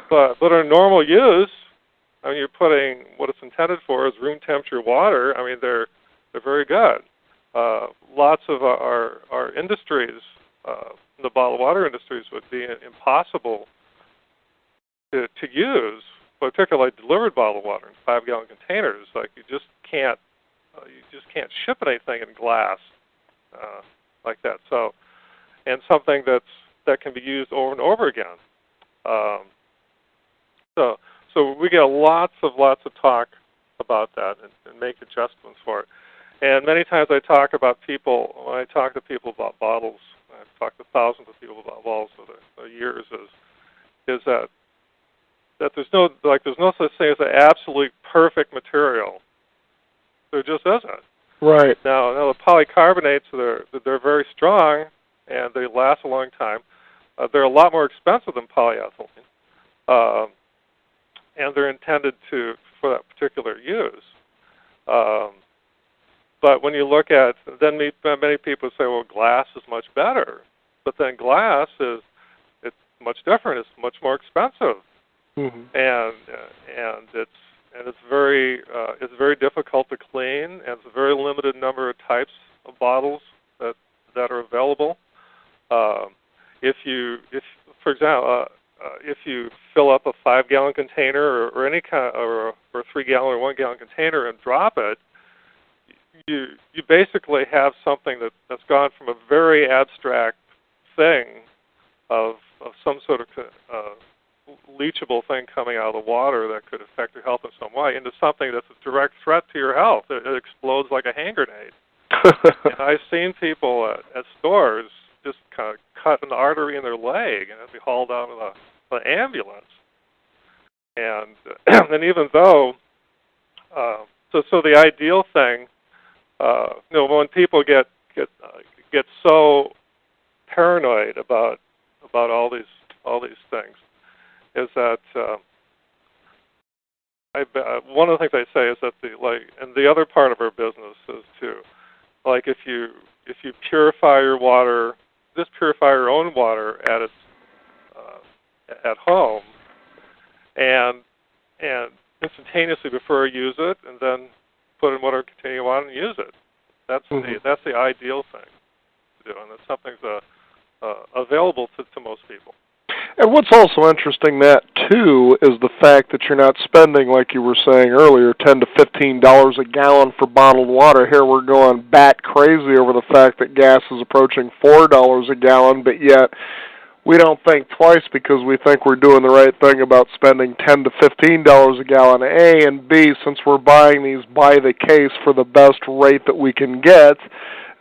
but in normal use, I mean, you're putting what it's intended for is room temperature water. I mean, they're very good. Lots of our industries, the bottled water industries, would be impossible to use, particularly delivered bottled water in 5-gallon containers. Like you just can't ship anything in glass like that. So, and something that can be used over and over again. So we get lots of talk about that and make adjustments for it. And many times when I talk to people about bottles, I've talked to thousands of people about bottles over the years, is that there's no such thing as an absolute perfect material. There just isn't. Right. Now the polycarbonates, they're very strong and they last a long time. They're a lot more expensive than polyethylene, and they're intended for that particular use. But when you look at, then many people say, well, glass is much better. But then glass it's much different. It's much more expensive, and it's very difficult to clean, and it's a very limited number of types of bottles that are available. If for example, if you fill up a 5-gallon container or any kind or a 3-gallon or 1-gallon container and drop it, you basically have something that's gone from a very abstract thing of some sort of leachable thing coming out of the water that could affect your health in some way into something that's a direct threat to your health. It explodes like a hand grenade. And I've seen people at stores just kind of cut an artery in their leg and be hauled out of the ambulance. And and even though, so the ideal thing, when people get so paranoid about all these things, is that one of the things I say is that and the other part of our business is to, like, if you purify your water, just purify your own water at home, and instantaneously before you use it, and then put in whatever container you want and use it. That's the ideal thing to do, and it's something that's available to most people. And what's also interesting, Matt, too, is the fact that you're not spending, like you were saying earlier, $10 to $15 a gallon for bottled water. Here we're going bat crazy over the fact that gas is approaching $4 a gallon, but yet we don't think twice because we think we're doing the right thing about spending $10 to $15 a gallon. A, and B, since we're buying these by the case for the best rate that we can get,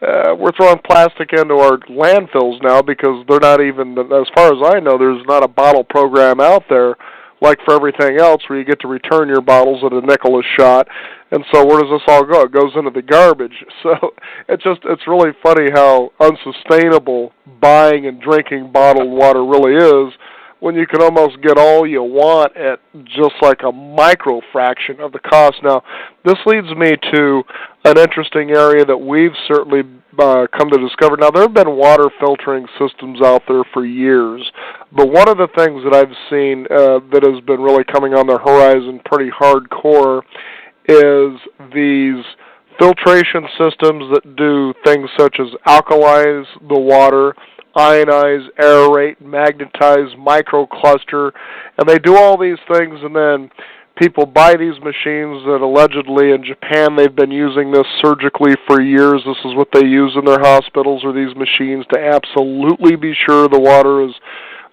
we're throwing plastic into our landfills now because they're not even, as far as I know, there's not a bottle program out there like for everything else where you get to return your bottles at a nickel a shot. And so where does this all go? It goes into the garbage. So it's really funny how unsustainable buying and drinking bottled water really is when you can almost get all you want at just like a micro fraction of the cost. Now, this leads me to an interesting area that we've certainly come to discover. Now, there have been water filtering systems out there for years, but one of the things that I've seen that has been really coming on the horizon pretty hardcore is these filtration systems that do things such as alkalize the water, ionize, aerate, magnetize, microcluster, and they do all these things, and then people buy these machines that allegedly in Japan they've been using this surgically for years. This is what they use in their hospitals, are these machines to absolutely be sure the water is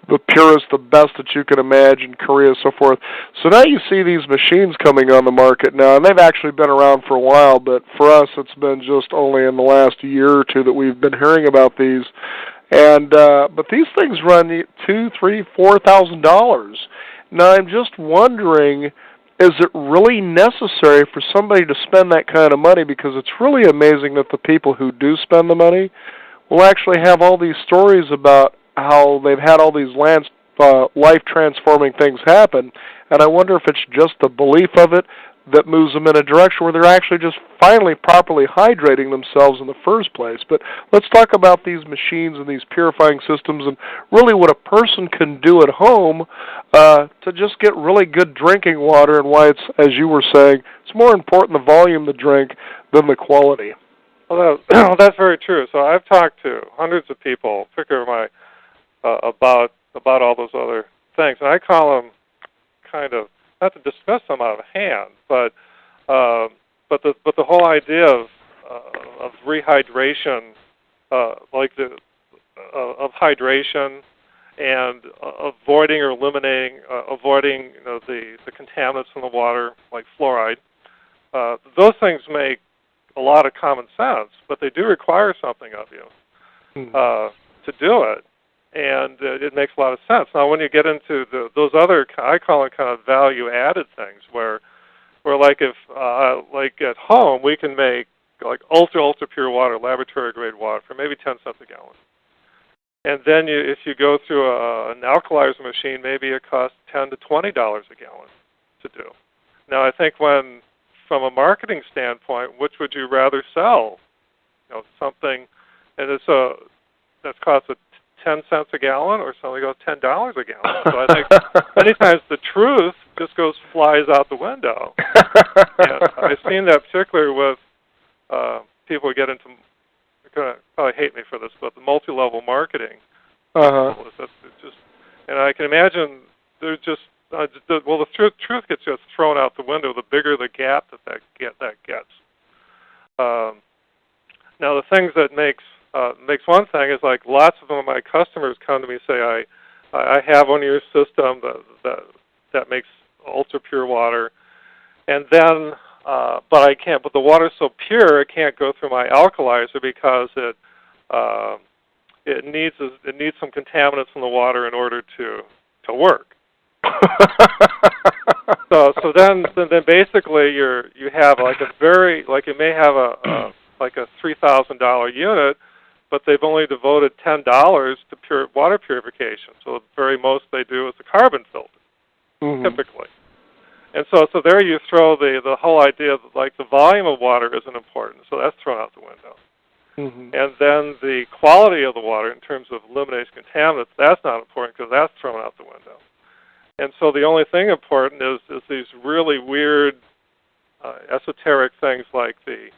the purest, the best that you can imagine, Korea, so forth. So now you see these machines coming on the market now, and they've actually been around for a while, but for us it's been just only in the last year or two that we've been hearing about these. And but these things run $2,000, $3,000, $4,000. Now I'm just wondering, is it really necessary for somebody to spend that kind of money? Because it's really amazing that the people who do spend the money will actually have all these stories about how they've had all these life-transforming things happen, and I wonder if it's just the belief of it that moves them in a direction where they're actually just finally properly hydrating themselves in the first place. But let's talk about these machines and these purifying systems and really what a person can do at home to just get really good drinking water, and why it's, as you were saying, it's more important the volume to drink than the quality. Well, that's very true. So I've talked to hundreds of people, particularly about all those other things, and I call them kind of, not to dismiss them out of hand, but the whole idea of rehydration, of hydration, and avoiding or eliminating the contaminants in the water like fluoride. Those things make a lot of common sense, but they do require something of you to do it. And it makes a lot of sense. Now, when you get into those other, I call it kind of value-added things, where like if like at home we can make like ultra pure water, laboratory grade water for maybe 10 cents a gallon, and then if you go through an alkalizer machine, maybe it costs $10 to $20 a gallon to do. Now, I think from a marketing standpoint, which would you rather sell? Something, and that's cost 10 cents a gallon, or something goes $10 a gallon. So I think many times the truth just flies out the window. And I've seen that particularly with people who get into, they're going to probably hate me for this, but the multi-level marketing. It's just And I can imagine there's just the truth gets just thrown out the window the bigger the gap that gets. Now the things that makes one thing is like lots of my customers come to me and say I have one of your system that makes ultra pure water, and then but I can't. But the water's so pure it can't go through my alkalizer because it needs some contaminants in the water in order to work. So then basically you have like a very like you may have a like a $3,000 unit, but they've only devoted $10 to pure water purification. So the very most they do is a carbon filter, typically. And so there you throw the whole idea of like the volume of water isn't important, so that's thrown out the window. And then the quality of the water in terms of eliminating contaminants, that's not important because that's thrown out the window. And so the only thing important is these really weird esoteric things like the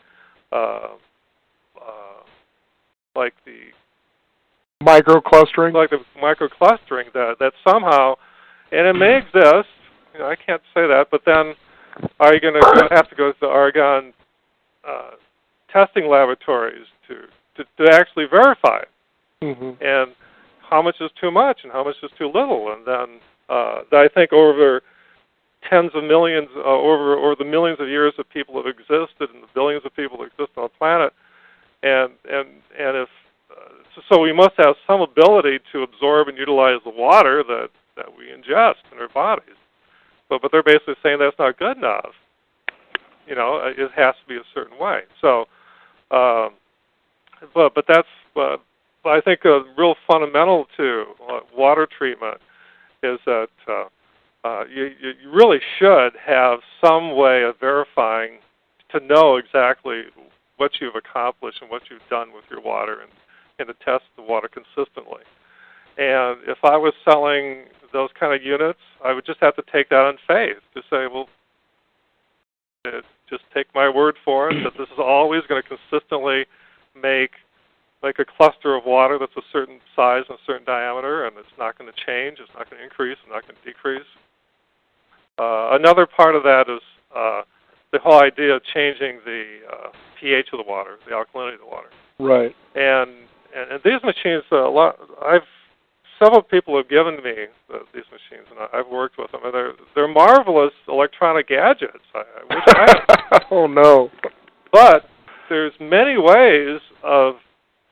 microclustering. Like the microclustering that somehow, and it may exist. You know, I can't say that, but then are you going to have to go to the Oregon testing laboratories to actually verify it? And how much is too much and how much is too little? And then I think over tens of millions, over the millions of years that people have existed and the billions of people that exist on the planet, and if so, we must have some ability to absorb and utilize the water that we ingest in our bodies. But they're basically saying that's not good enough. You know, it has to be a certain way. So, but that's I think a real fundamental to water treatment is that you really should have some way of verifying to know exactly what you've accomplished and what you've done with your water and to test the water consistently. And if I was selling those kind of units, I would just have to take that on faith to say, well, just take my word for it that this is always going to consistently make like a cluster of water that's a certain size and a certain diameter, and it's not going to change, it's not going to increase, it's not going to decrease. Another part of that is the whole idea of changing the pH of the water, the alkalinity of the water. Right. And these machines, several people have given me these machines, and I've worked with them, and they're marvelous electronic gadgets. I wish I had. Oh no! But there's many ways of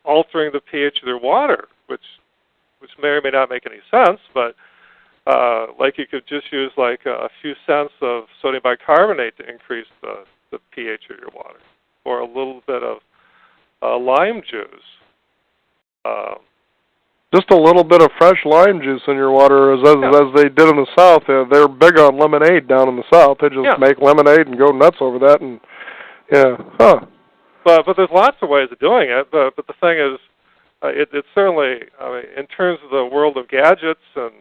altering the pH of their water, which may or may not make any sense. But like you could just use like a few cents of sodium bicarbonate to increase the pH of your water, or a little bit of lime juice. Just a little bit of fresh lime juice in your water, as they did in the South. They're big on lemonade down in the South. They just make lemonade and go nuts over that. And But there's lots of ways of doing it. But the thing is, it's certainly, I mean, in terms of the world of gadgets and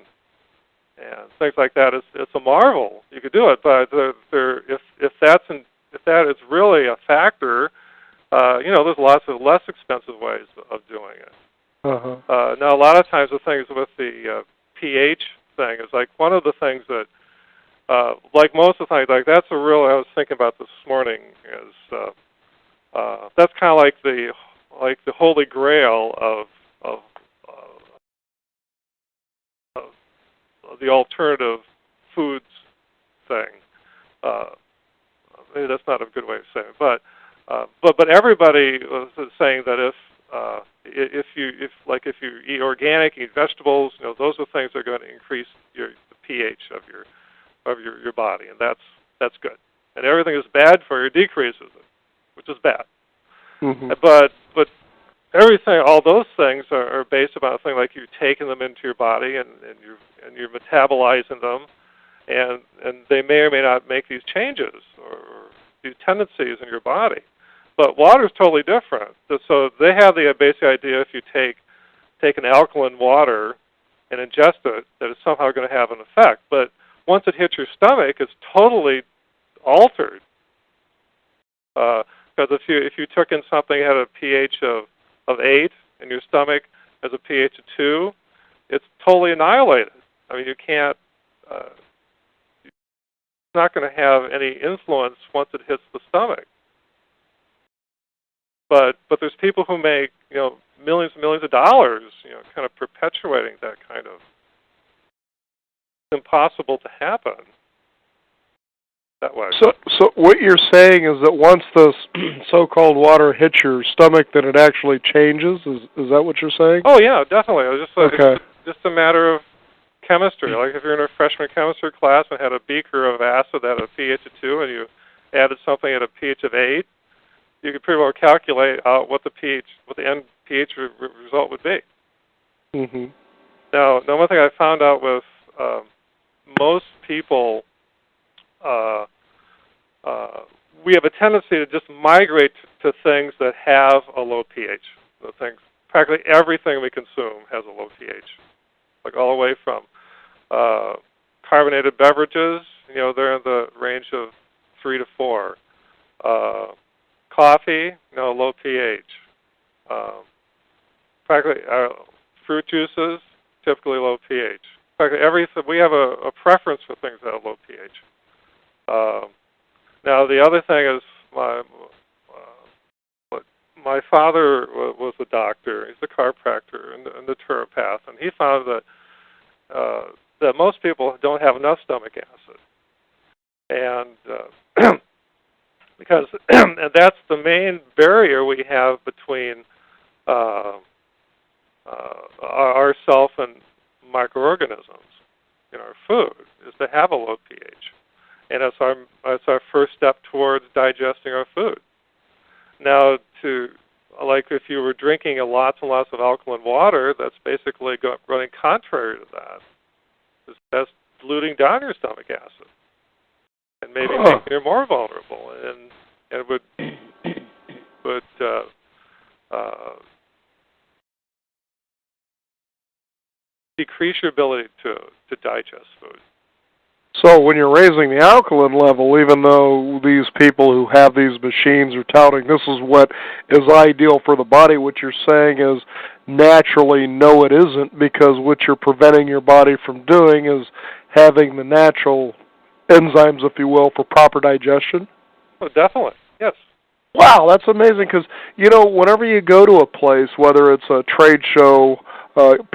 things like that, it's a marvel. You could do it, but if that is really a factor, there's lots of less expensive ways of doing it. Now, a lot of times the things with the pH thing is like one of the things that, like most of the things, like that's I was thinking about this morning is that's kind of like the holy grail of the alternative foods thing. Maybe that's not a good way of saying it, but everybody was saying that if you eat organic, eat vegetables, those are things that are going to increase the pH of your body, and that's good. And everything is bad for you decreases it, which is bad. But everything, all those things are based upon a thing like you've taken them into your body and you're metabolizing them, and they may or may not make these changes or these tendencies in your body. But water is totally different. So they have the basic idea if you take an alkaline water and ingest it, that it's somehow going to have an effect. But once it hits your stomach, it's totally altered. Because if you took in something that had a pH of 8 and your stomach has a pH of 2, it's totally annihilated. I mean, you can't. It's not going to have any influence once it hits the stomach. But there's people who make millions and millions of dollars, kind of perpetuating that kind of. It's impossible to happen that way. So what you're saying is that once this so-called water hits your stomach, that it actually changes. Is that what you're saying? Oh yeah, definitely. Okay. It's just a matter of chemistry. Like if you're in a freshman chemistry class and had a beaker of acid that had a pH of 2, and you added something at a pH of 8, you could pretty well calculate out what the end pH result would be. Mm-hmm. Now, one thing I found out with most people, we have a tendency to just migrate to things that have a low pH. Practically everything we consume has a low pH, like all the way from carbonated beverages. They're in the range of 3 to 4. Coffee, low pH. Practically fruit juices, typically low pH. Practically everything, we have a preference for things that have low pH. Now the other thing is my father was a doctor. He's a chiropractor and a naturopath, and he found that most people don't have enough stomach acid, and because and that's the main barrier we have between ourself and microorganisms in our food is to have a low pH, and that's our first step towards digesting our food. Now, if you were drinking lots and lots of alkaline water, that's basically running contrary to that. That's diluting down your stomach acid and maybe making you more vulnerable, and it would decrease your ability to digest food. So when you're raising the alkaline level, even though these people who have these machines are touting this is what is ideal for the body, what you're saying is naturally no it isn't, because what you're preventing your body from doing is having the natural enzymes, if you will, for proper digestion? Oh, definitely, yes. Wow, that's amazing, because, whenever you go to a place, whether it's a trade show,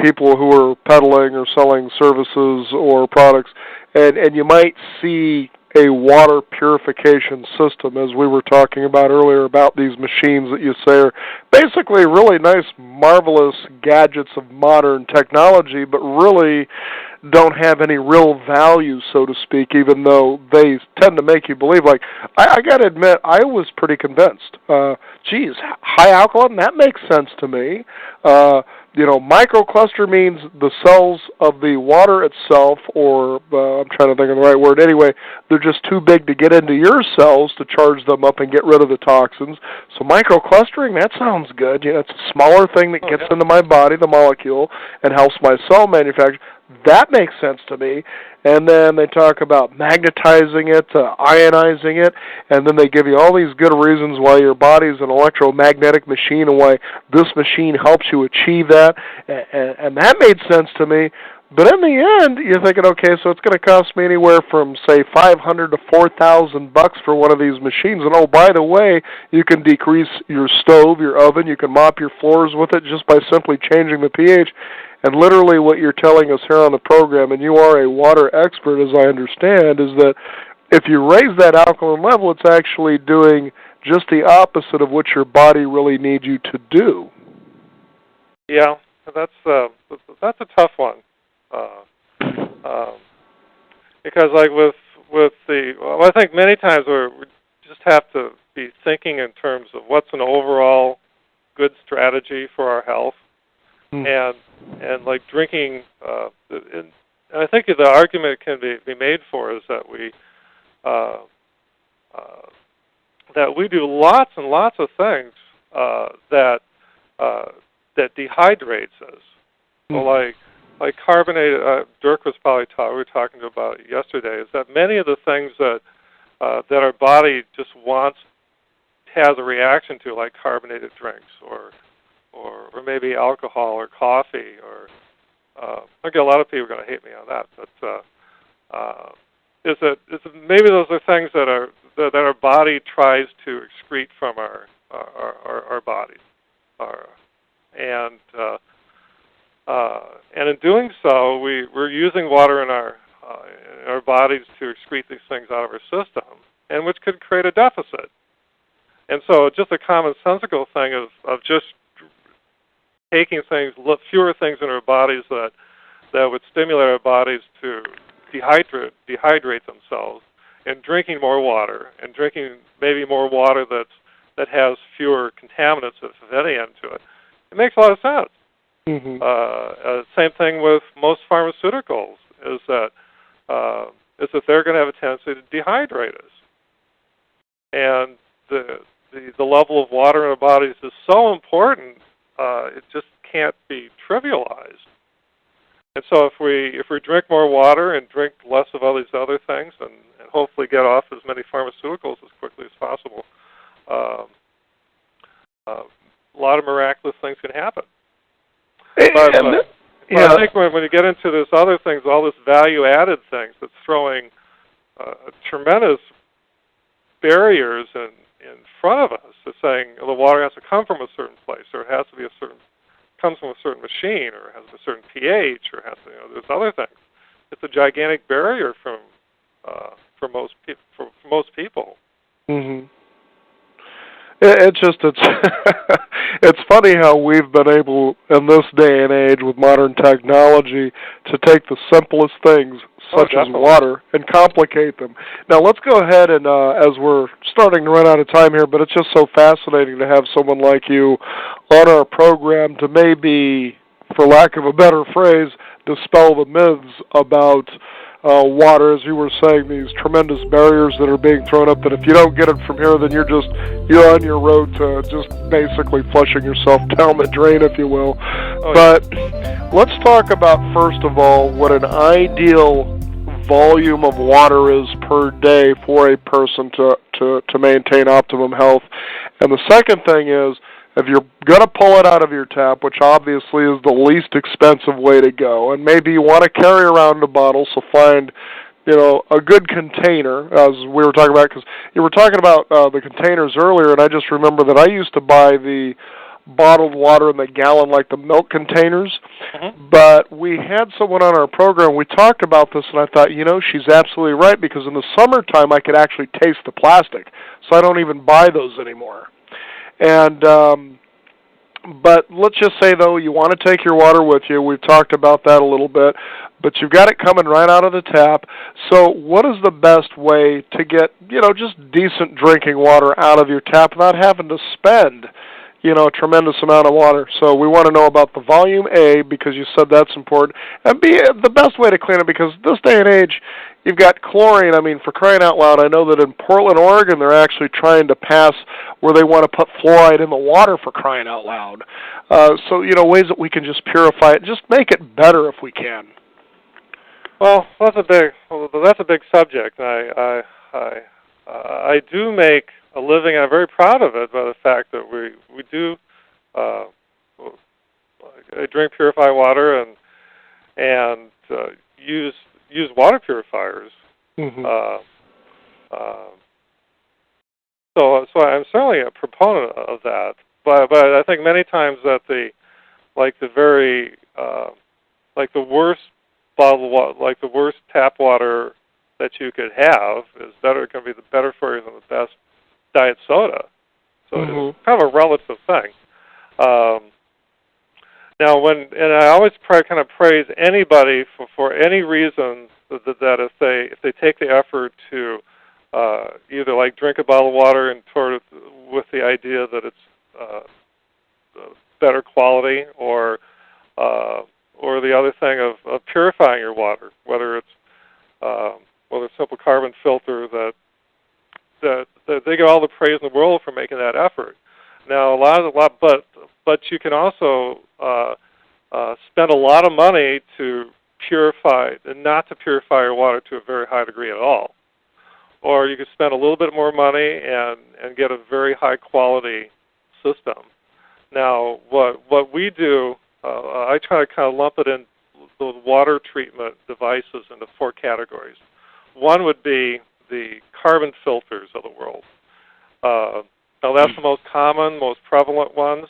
people who are peddling or selling services or products, and you might see a water purification system, as we were talking about earlier, about these machines that you say are basically really nice, marvelous gadgets of modern technology, but really don't have any real value, so to speak, even though they tend to make you believe. Like, I got to admit, I was pretty convinced. Geez, high alkaline, that makes sense to me. Microcluster means the cells of the water itself, or I'm trying to think of the right word. Anyway, they're just too big to get into your cells to charge them up and get rid of the toxins. So microclustering, that sounds good. It's a smaller thing that gets into my body, the molecule, and helps my cell manufacture. That makes sense to me. And then they talk about magnetizing it, ionizing it, and then they give you all these good reasons why your body's an electromagnetic machine and why this machine helps you achieve that. And that made sense to me. But in the end, you're thinking, okay, so it's going to cost me anywhere from, say, $500 to $4,000 for one of these machines. And, oh, by the way, you can decrease your stove, your oven, you can mop your floors with it just by simply changing the pH. And literally what you're telling us here on the program, and you are a water expert as I understand, is that if you raise that alkaline level, it's actually doing just the opposite of what your body really needs you to do. Yeah, that's a tough one. Because I think many times we just have to be thinking in terms of what's an overall good strategy for our health. And like drinking, and I think the argument can be made for is that we do lots and lots of things that dehydrates us. So like carbonated, Dirk was probably we were talking about yesterday, is that many of the things that our body just has a reaction to, like carbonated drinks or maybe alcohol or coffee I get a lot of people are going to hate me on that, but is that maybe those are things that our body tries to excrete from our bodies, and in doing so, we're using water in our bodies to excrete these things out of our system, and which could create a deficit. And so, just a commonsensical thing of just taking fewer things in our bodies that would stimulate our bodies to dehydrate themselves, and drinking more water, and drinking maybe more water that has fewer contaminants, if any, into it. It makes a lot of sense. Mm-hmm. Same thing with most pharmaceuticals is that they're going to have a tendency to dehydrate us, and the level of water in our bodies is so important. It just can't be trivialized. And so if we drink more water and drink less of all these other things, and hopefully get off as many pharmaceuticals as quickly as possible, a lot of miraculous things can happen. But I think when you get into this other things, all this value-added things, that's throwing tremendous barriers in front of us. It's saying the water has to come from a certain place, or it has to be comes from a certain machine, or it has a certain pH, or has to, there's other things. It's a gigantic barrier for most people. Mm-hmm. It's it's funny how we've been able in this day and age with modern technology to take the simplest things such as water and complicate them. Now let's go ahead and as we're starting to run out of time here, but it's just so fascinating to have someone like you on our program to maybe, for lack of a better phrase, dispel the myths about water, as you were saying, these tremendous barriers that are being thrown up, that if you don't get it from here, then you're on your road to just basically flushing yourself down the drain, if you will. But let's talk about, first of all, what an ideal volume of water is per day for a person to maintain optimum health. And the second thing is, if you're going to pull it out of your tap, which obviously is the least expensive way to go, and maybe you want to carry around a bottle, so find, a good container, as we were talking about, because you were talking about the containers earlier, and I just remember that I used to buy the bottled water in the gallon, like the milk containers, but we had someone on our program, we talked about this, and I thought, she's absolutely right, because in the summertime I could actually taste the plastic, so I don't even buy those anymore. And but let's just say, though, you want to take your water with you. We've talked about that a little bit, but you've got it coming right out of the tap. So what is the best way to get, just decent drinking water out of your tap without having to spend, a tremendous amount of water? So we want to know about the volume, A, because you said that's important, and B, the best way to clean it, because this day and age, you've got chlorine. I mean, for crying out loud, I know that in Portland, Oregon, they're actually trying to pass where they want to put fluoride in the water, for crying out loud. So, ways that we can just purify it, just make it better if we can. Well, that's a big subject. I do make a living, and I'm very proud of it, by the fact that we do drink purified water and use water purifiers. Mm-hmm. So I'm certainly a proponent of that. But I think many times that the worst bottled water, like the worst tap water that you could have, is better. It can be better for you than the best diet soda. So it's kind of a relative thing. Now, and I always kind of praise anybody for any reason that if they take the effort to either drink a bottle of water and with the idea that it's better quality, or the other thing of purifying your water, whether it's a simple carbon filter, that they get all the praise in the world for making that effort. Now, but you can also spend a lot of money to purify, and not to purify your water to a very high degree at all. Or you could spend a little bit more money and get a very high quality system. Now, what we do, I try to kind of lump those water treatment devices into four categories. One would be the carbon filters of the world. Now that's the most common, most prevalent ones.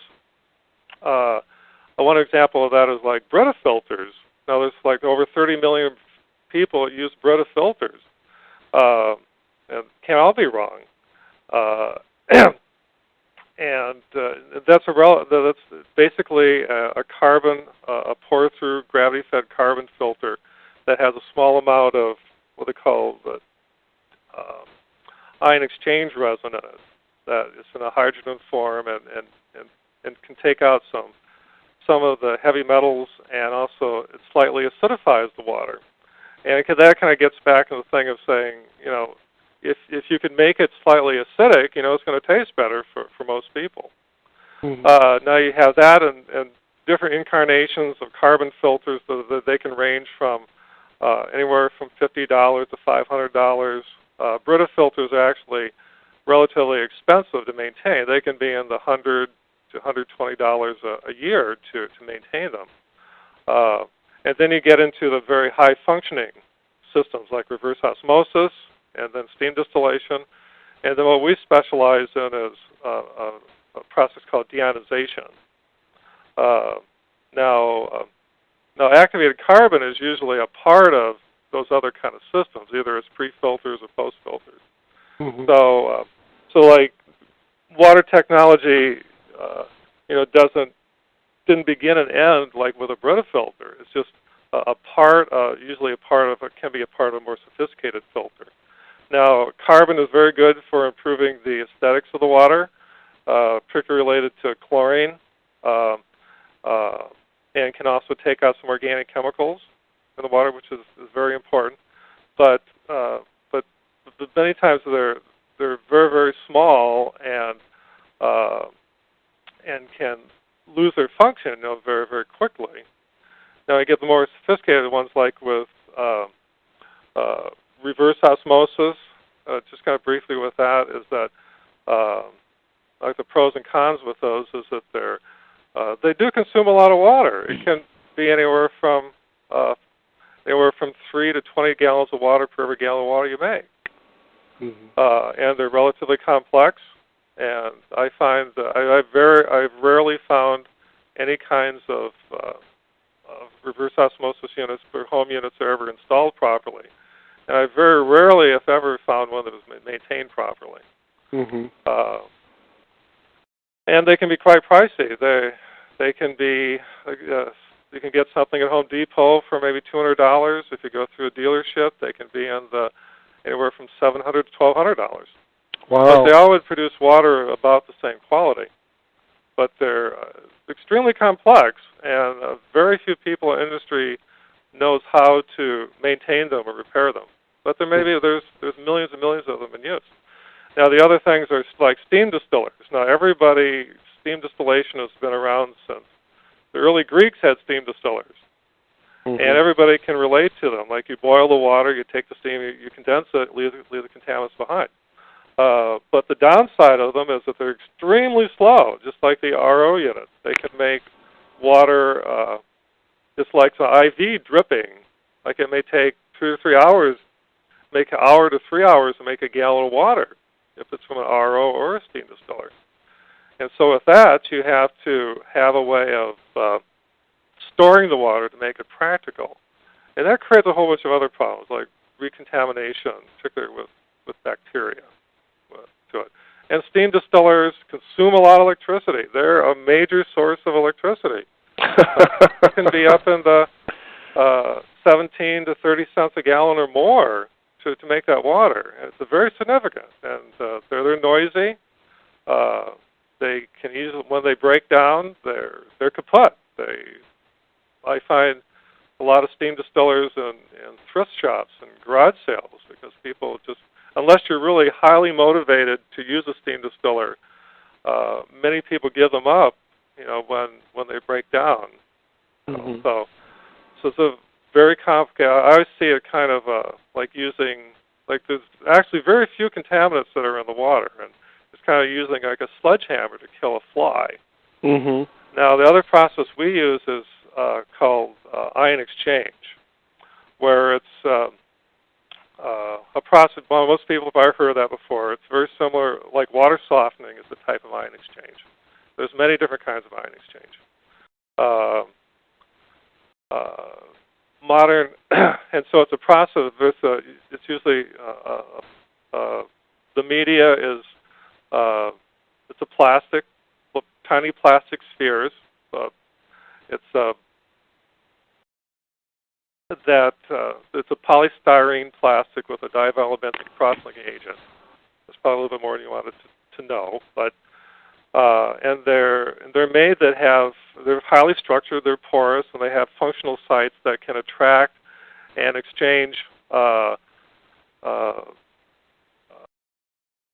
One example of that is like Brita filters. Now there's like over 30 million people that use Brita filters. And can't all be wrong. And that's basically a carbon, a pour-through gravity-fed carbon filter that has a small amount of what they call the ion exchange resin in it. That is in a hydrogen form and can take out some of the heavy metals, and also it slightly acidifies the water. And that kind of gets back to the thing of saying, if you can make it slightly acidic, it's going to taste better for most people. Mm-hmm. Now you have that and different incarnations of carbon filters that they can range from anywhere from $50 to $500. Brita filters are actually relatively expensive to maintain. They can be in the $100 to $120 a year to maintain them. And then you get into the very high functioning systems like reverse osmosis and then steam distillation. And then what we specialize in is a process called deionization. Now activated carbon is usually a part of those other kind of systems, either as pre-filters or post-filters. Mm-hmm. So like water technology, didn't begin and end like with a Brita filter. It's just usually a part of it can be a part of a more sophisticated filter. Now, carbon is very good for improving the aesthetics of the water, particularly related to chlorine, and can also take out some organic chemicals in the water, which is very important. But many times they're very, very small and can lose their function very, very quickly. Now you get the more sophisticated ones like with reverse osmosis. Just kind of briefly with that is that like the pros and cons with those is that they do consume a lot of water. It can be anywhere from 3 to 20 gallons of water per every gallon of water you make. Mm-hmm. And they're relatively complex. And I find I've rarely found any kinds of reverse osmosis units or home units that are ever installed properly. And I very rarely, if ever, found one that was maintained properly. Mm-hmm. And they can be quite pricey. They can be you can get something at Home Depot for maybe $200. If you go through a dealership, they can be anywhere from $700 to $1,200. Wow. But they all would produce water about the same quality. But they're extremely complex, and very few people in industry knows how to maintain them or repair them. But there's millions and millions of them in use. Now the other things are like steam distillers. Now steam distillation has been around since the early Greeks had steam distillers. Mm-hmm. And everybody can relate to them. Like you boil the water, you take the steam, you condense it, leave the contaminants behind. But the downside of them is that they're extremely slow, just like the RO units. They can make water just like the IV dripping. Like it may take 2 to 3 hours, make an hour to 3 hours to make a gallon of water if it's from an RO or a steam distiller. And so with that, you have to have a way of storing the water to make it practical. And that creates a whole bunch of other problems, like recontamination, particularly with bacteria to it. And steam distillers consume a lot of electricity. They're a major source of electricity. It can be up in the 17 to 30 cents a gallon or more to make that water. And it's very significant. And they're noisy. They can easily, when they break down, they're kaput. I find a lot of steam distillers in thrift shops and garage sales because people just, unless you're really highly motivated to use a steam distiller, many people give them up, when they break down. Mm-hmm. So it's a very complicated. I always see it kind of like there's actually very few contaminants that are in the water, and it's kind of using like a sledgehammer to kill a fly. Mm-hmm. Now the other process we use is called ion exchange, where it's a process. Well, most people have heard of that before. It's very similar, like water softening is the type of ion exchange. There's many different kinds of ion exchange. Modern, and so it's a process. It's usually the media is it's a plastic, tiny plastic spheres. It's it's a polystyrene plastic with a divalent cross-linking agent. That's probably a little bit more than you wanted to know, but and they're made that they're highly structured, they're porous, and they have functional sites that can attract and exchange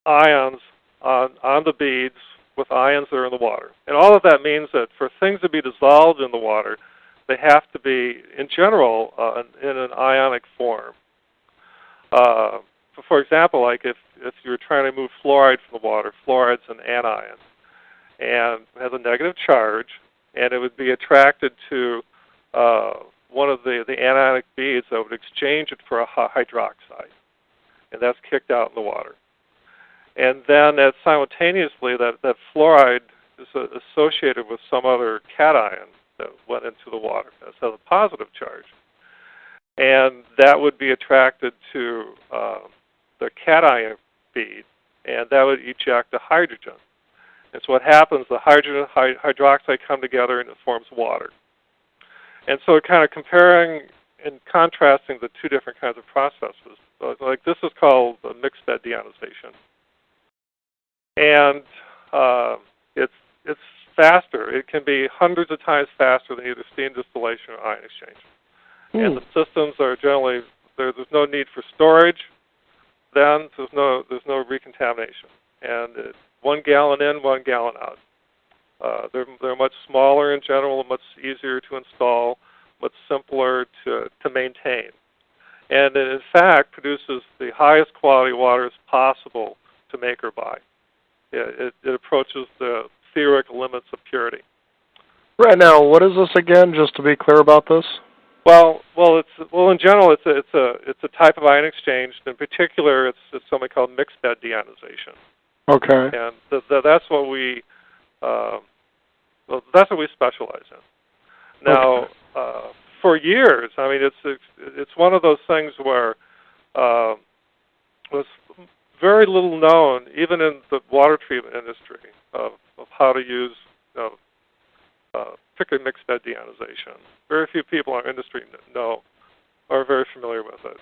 ions on the beads with ions that are in the water. And all of that means that for things to be dissolved in the water, they have to be, in general, in an ionic form. For example, like if you're trying to move fluoride from the water, fluoride's an anion and has a negative charge, and it would be attracted to one of the anionic beads that would exchange it for a hydroxide, and that's kicked out in the water. And then simultaneously, that fluoride is associated with some other cation that went into the water that has a positive charge. And that would be attracted to the cation bead, and that would eject a hydrogen. And so what happens, the hydrogen and hydroxide come together and it forms water. And so kind of comparing and contrasting the two different kinds of processes. So like this is called mixed bed deionization. And it's faster. It can be hundreds of times faster than either steam distillation or ion exchange. And the systems are generally there's no need for storage. Then there's no recontamination. And 1 gallon in, 1 gallon out. They're much smaller in general, much easier to install, much simpler to maintain, and it in fact produces the highest quality water as possible to make or buy. It approaches the theoretical limits of purity. Right now, what is this again? Just to be clear about this. Well, in general, it's a type of ion exchange. In particular, it's something called mixed bed deionization. Okay. And that's what we specialize in. Now, for years, I mean, it's one of those things where was very little known, even in the water treatment industry, of how to use, particularly mixed bed deionization. Very few people in our industry know or are very familiar with it,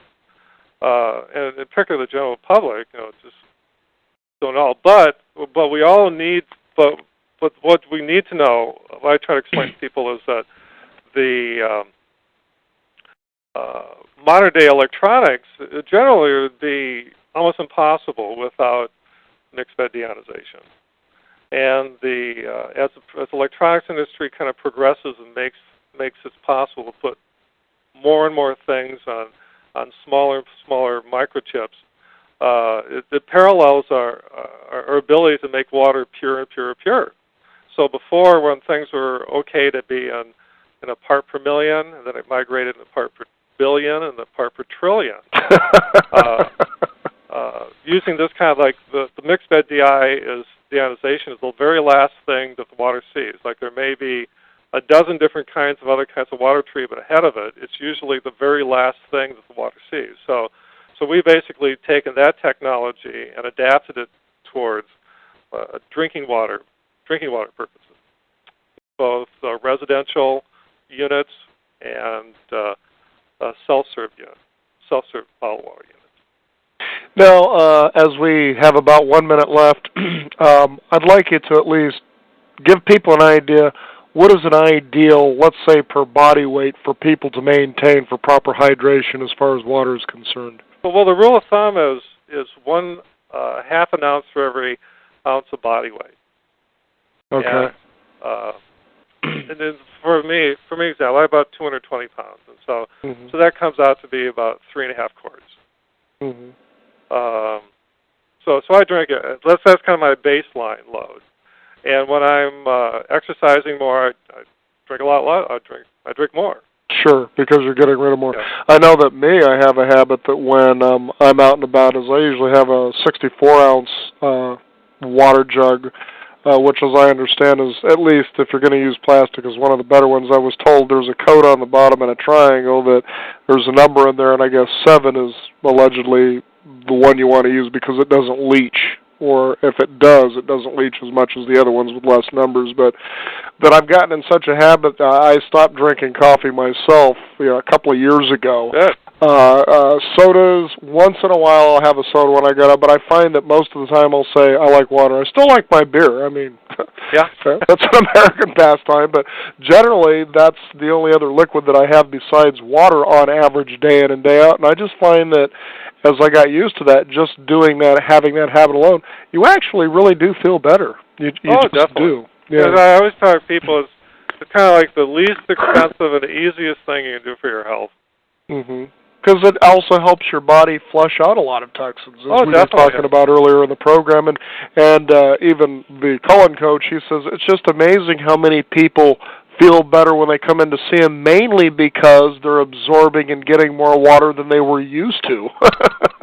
and in particular the general public, just don't know. But we all need. But what we need to know, what I try to explain to people, is that the modern day electronics generally would be almost impossible without mixed bed deionization. And as the electronics industry kind of progresses and makes it possible to put more and more things on smaller and smaller microchips, it parallels our ability to make water pure and pure and pure. So before, when things were okay to be in a part per million, and then it migrated in a part per billion and a part per trillion. Using this kind of like the mixed bed deionization is the very last thing that the water sees. Like there may be a dozen different kinds of other kinds of water treatment ahead of it. It's usually the very last thing that the water sees. So we've basically taken that technology and adapted it towards drinking water purposes, both residential units and self-serve bottled water units. Now, as we have about 1 minute left, I'd like you to at least give people an idea. What is an ideal, let's say, per body weight for people to maintain for proper hydration as far as water is concerned? Well, the rule of thumb is 1/2 an ounce for every ounce of body weight. Okay. And then for me, example, I'm about 220 pounds, and so that comes out to be about 3.5 quarts. Mm-hmm. So I drink it. That's kind of my baseline load. And when I'm exercising more, drink a lot less. I drink more. Sure, because you're getting rid of more. Yeah. I know that I have a habit that when I'm out and about is I usually have a 64-ounce water jug, which as I understand is, at least if you're going to use plastic, is one of the better ones. I was told there's a code on the bottom and a triangle that there's a number in there, and I guess 7 is allegedly the one you want to use because it doesn't leach. Or if it does, it doesn't leach as much as the other ones with less numbers. But I've gotten in such a habit that I stopped drinking coffee myself, a couple of years ago. Yeah. Sodas, once in a while I'll have a soda when I get up, but I find that most of the time I'll say I like water. I still like my beer. I mean, yeah, that's an American pastime, but generally that's the only other liquid that I have besides water on average day in and day out. And I just find that as I got used to that, just doing that, having that habit alone, you actually really do feel better. You just definitely. do. Yeah. Because I always tell people it's kind of like the least expensive and the easiest thing you can do for your health. Mm-hmm. Because it also helps your body flush out a lot of toxins, as we were talking about earlier in the program. And even the colon coach, he says it's just amazing how many people feel better when they come in to see him, mainly because they're absorbing and getting more water than they were used to.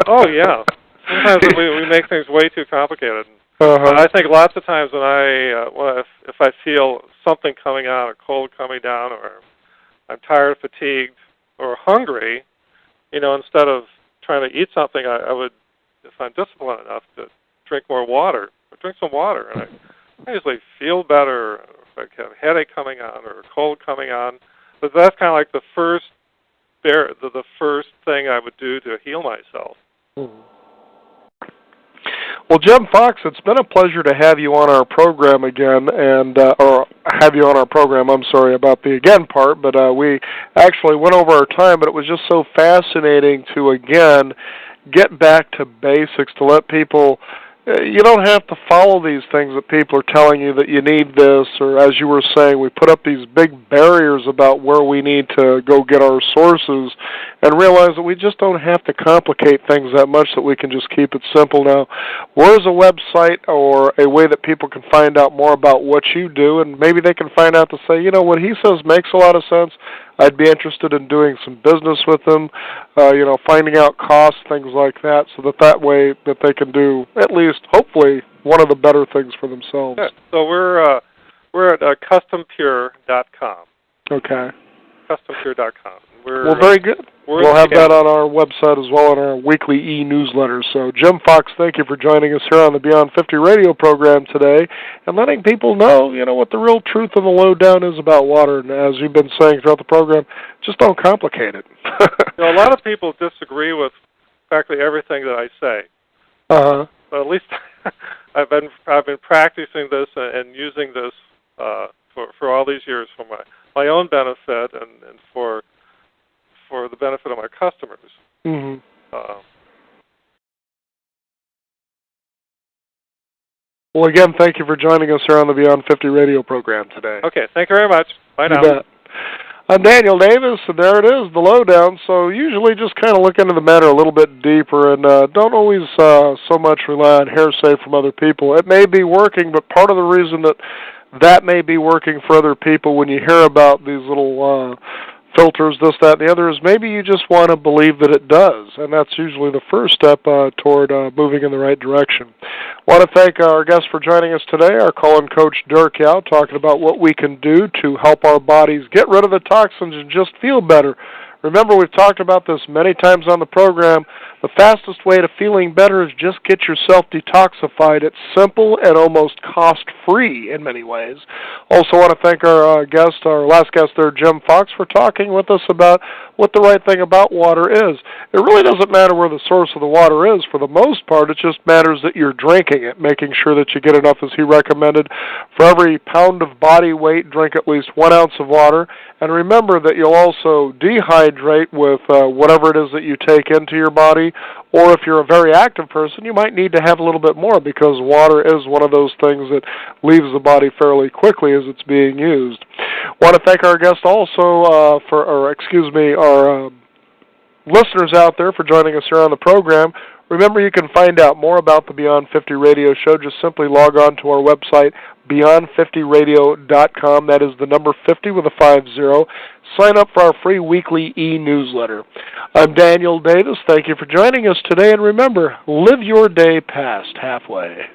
Oh, yeah. Sometimes we make things way too complicated. Uh-huh. I think lots of times when if I feel something coming on, a cold coming down, or I'm tired, fatigued, or hungry, instead of trying to eat something, I would, if I'm disciplined enough, to drink more water, or drink some water, and I usually feel better. If I have a headache coming on or a cold coming on, but that's kind of like the first thing I would do to heal myself. Mm-hmm. Well, Jim Fox, it's been a pleasure to have you on our program again, or have you on our program, I'm sorry about the again part, but we actually went over our time, but it was just so fascinating to, again, get back to basics, to let people, you don't have to follow these things that people are telling you that you need this, or as you were saying, we put up these big barriers about where we need to go get our sources, and realize that we just don't have to complicate things that much, that we can just keep it simple. Now, where's a website or a way that people can find out more about what you do, and maybe they can find out to say, what he says makes a lot of sense. I'd be interested in doing some business with them, finding out costs, things like that, so that way that they can do at least, hopefully, one of the better things for themselves. Yeah. So we're at custompure.com. Okay. Custompure.com. Well, very good. We'll have that on our website as well in our weekly e-newsletter. So, Jim Fox, thank you for joining us here on the Beyond 50 radio program today and letting people know, what the real truth and the lowdown is about water. And as you've been saying throughout the program, just don't complicate it. A lot of people disagree with practically everything that I say. Uh-huh. But at least I've been practicing this and using this for all these years for my own benefit and for the benefit of my customers. Mm-hmm. Well, again, thank you for joining us here on the Beyond 50 radio program today. Okay, thank you very much. Bye now. You bet. I'm Daniel Davis, and there it is, the lowdown. So usually just kind of look into the matter a little bit deeper, and don't always so much rely on hearsay from other people. It may be working, but part of the reason that may be working for other people when you hear about these little filters, this, that, and the other, is maybe you just want to believe that it does, and that's usually the first step toward moving in the right direction. I want to thank our guest for joining us today, our colon coach, Dirk Yao, talking about what we can do to help our bodies get rid of the toxins and just feel better. Remember, we've talked about this many times on the program. The fastest way to feeling better is just get yourself detoxified. It's simple and almost cost-free in many ways. Also want to thank our last guest there, Jim Fox, for talking with us about what the right thing about water is. It really doesn't matter where the source of the water is. For the most part, it just matters that you're drinking it, making sure that you get enough, as he recommended. For every pound of body weight, drink at least 1 ounce of water. And remember that you'll also dehydrate with whatever it is that you take into your body. Or if you're a very active person, you might need to have a little bit more, because water is one of those things that leaves the body fairly quickly as it's being used. Want to thank our guest also our listeners out there for joining us here on the program. Remember, you can find out more about the Beyond 50 Radio Show. Just simply log on to our website, beyond50radio.com. That is the number 50 with a 50. Sign up for our free weekly e-newsletter. I'm Daniel Davis. Thank you for joining us today. And remember, live your day past halfway.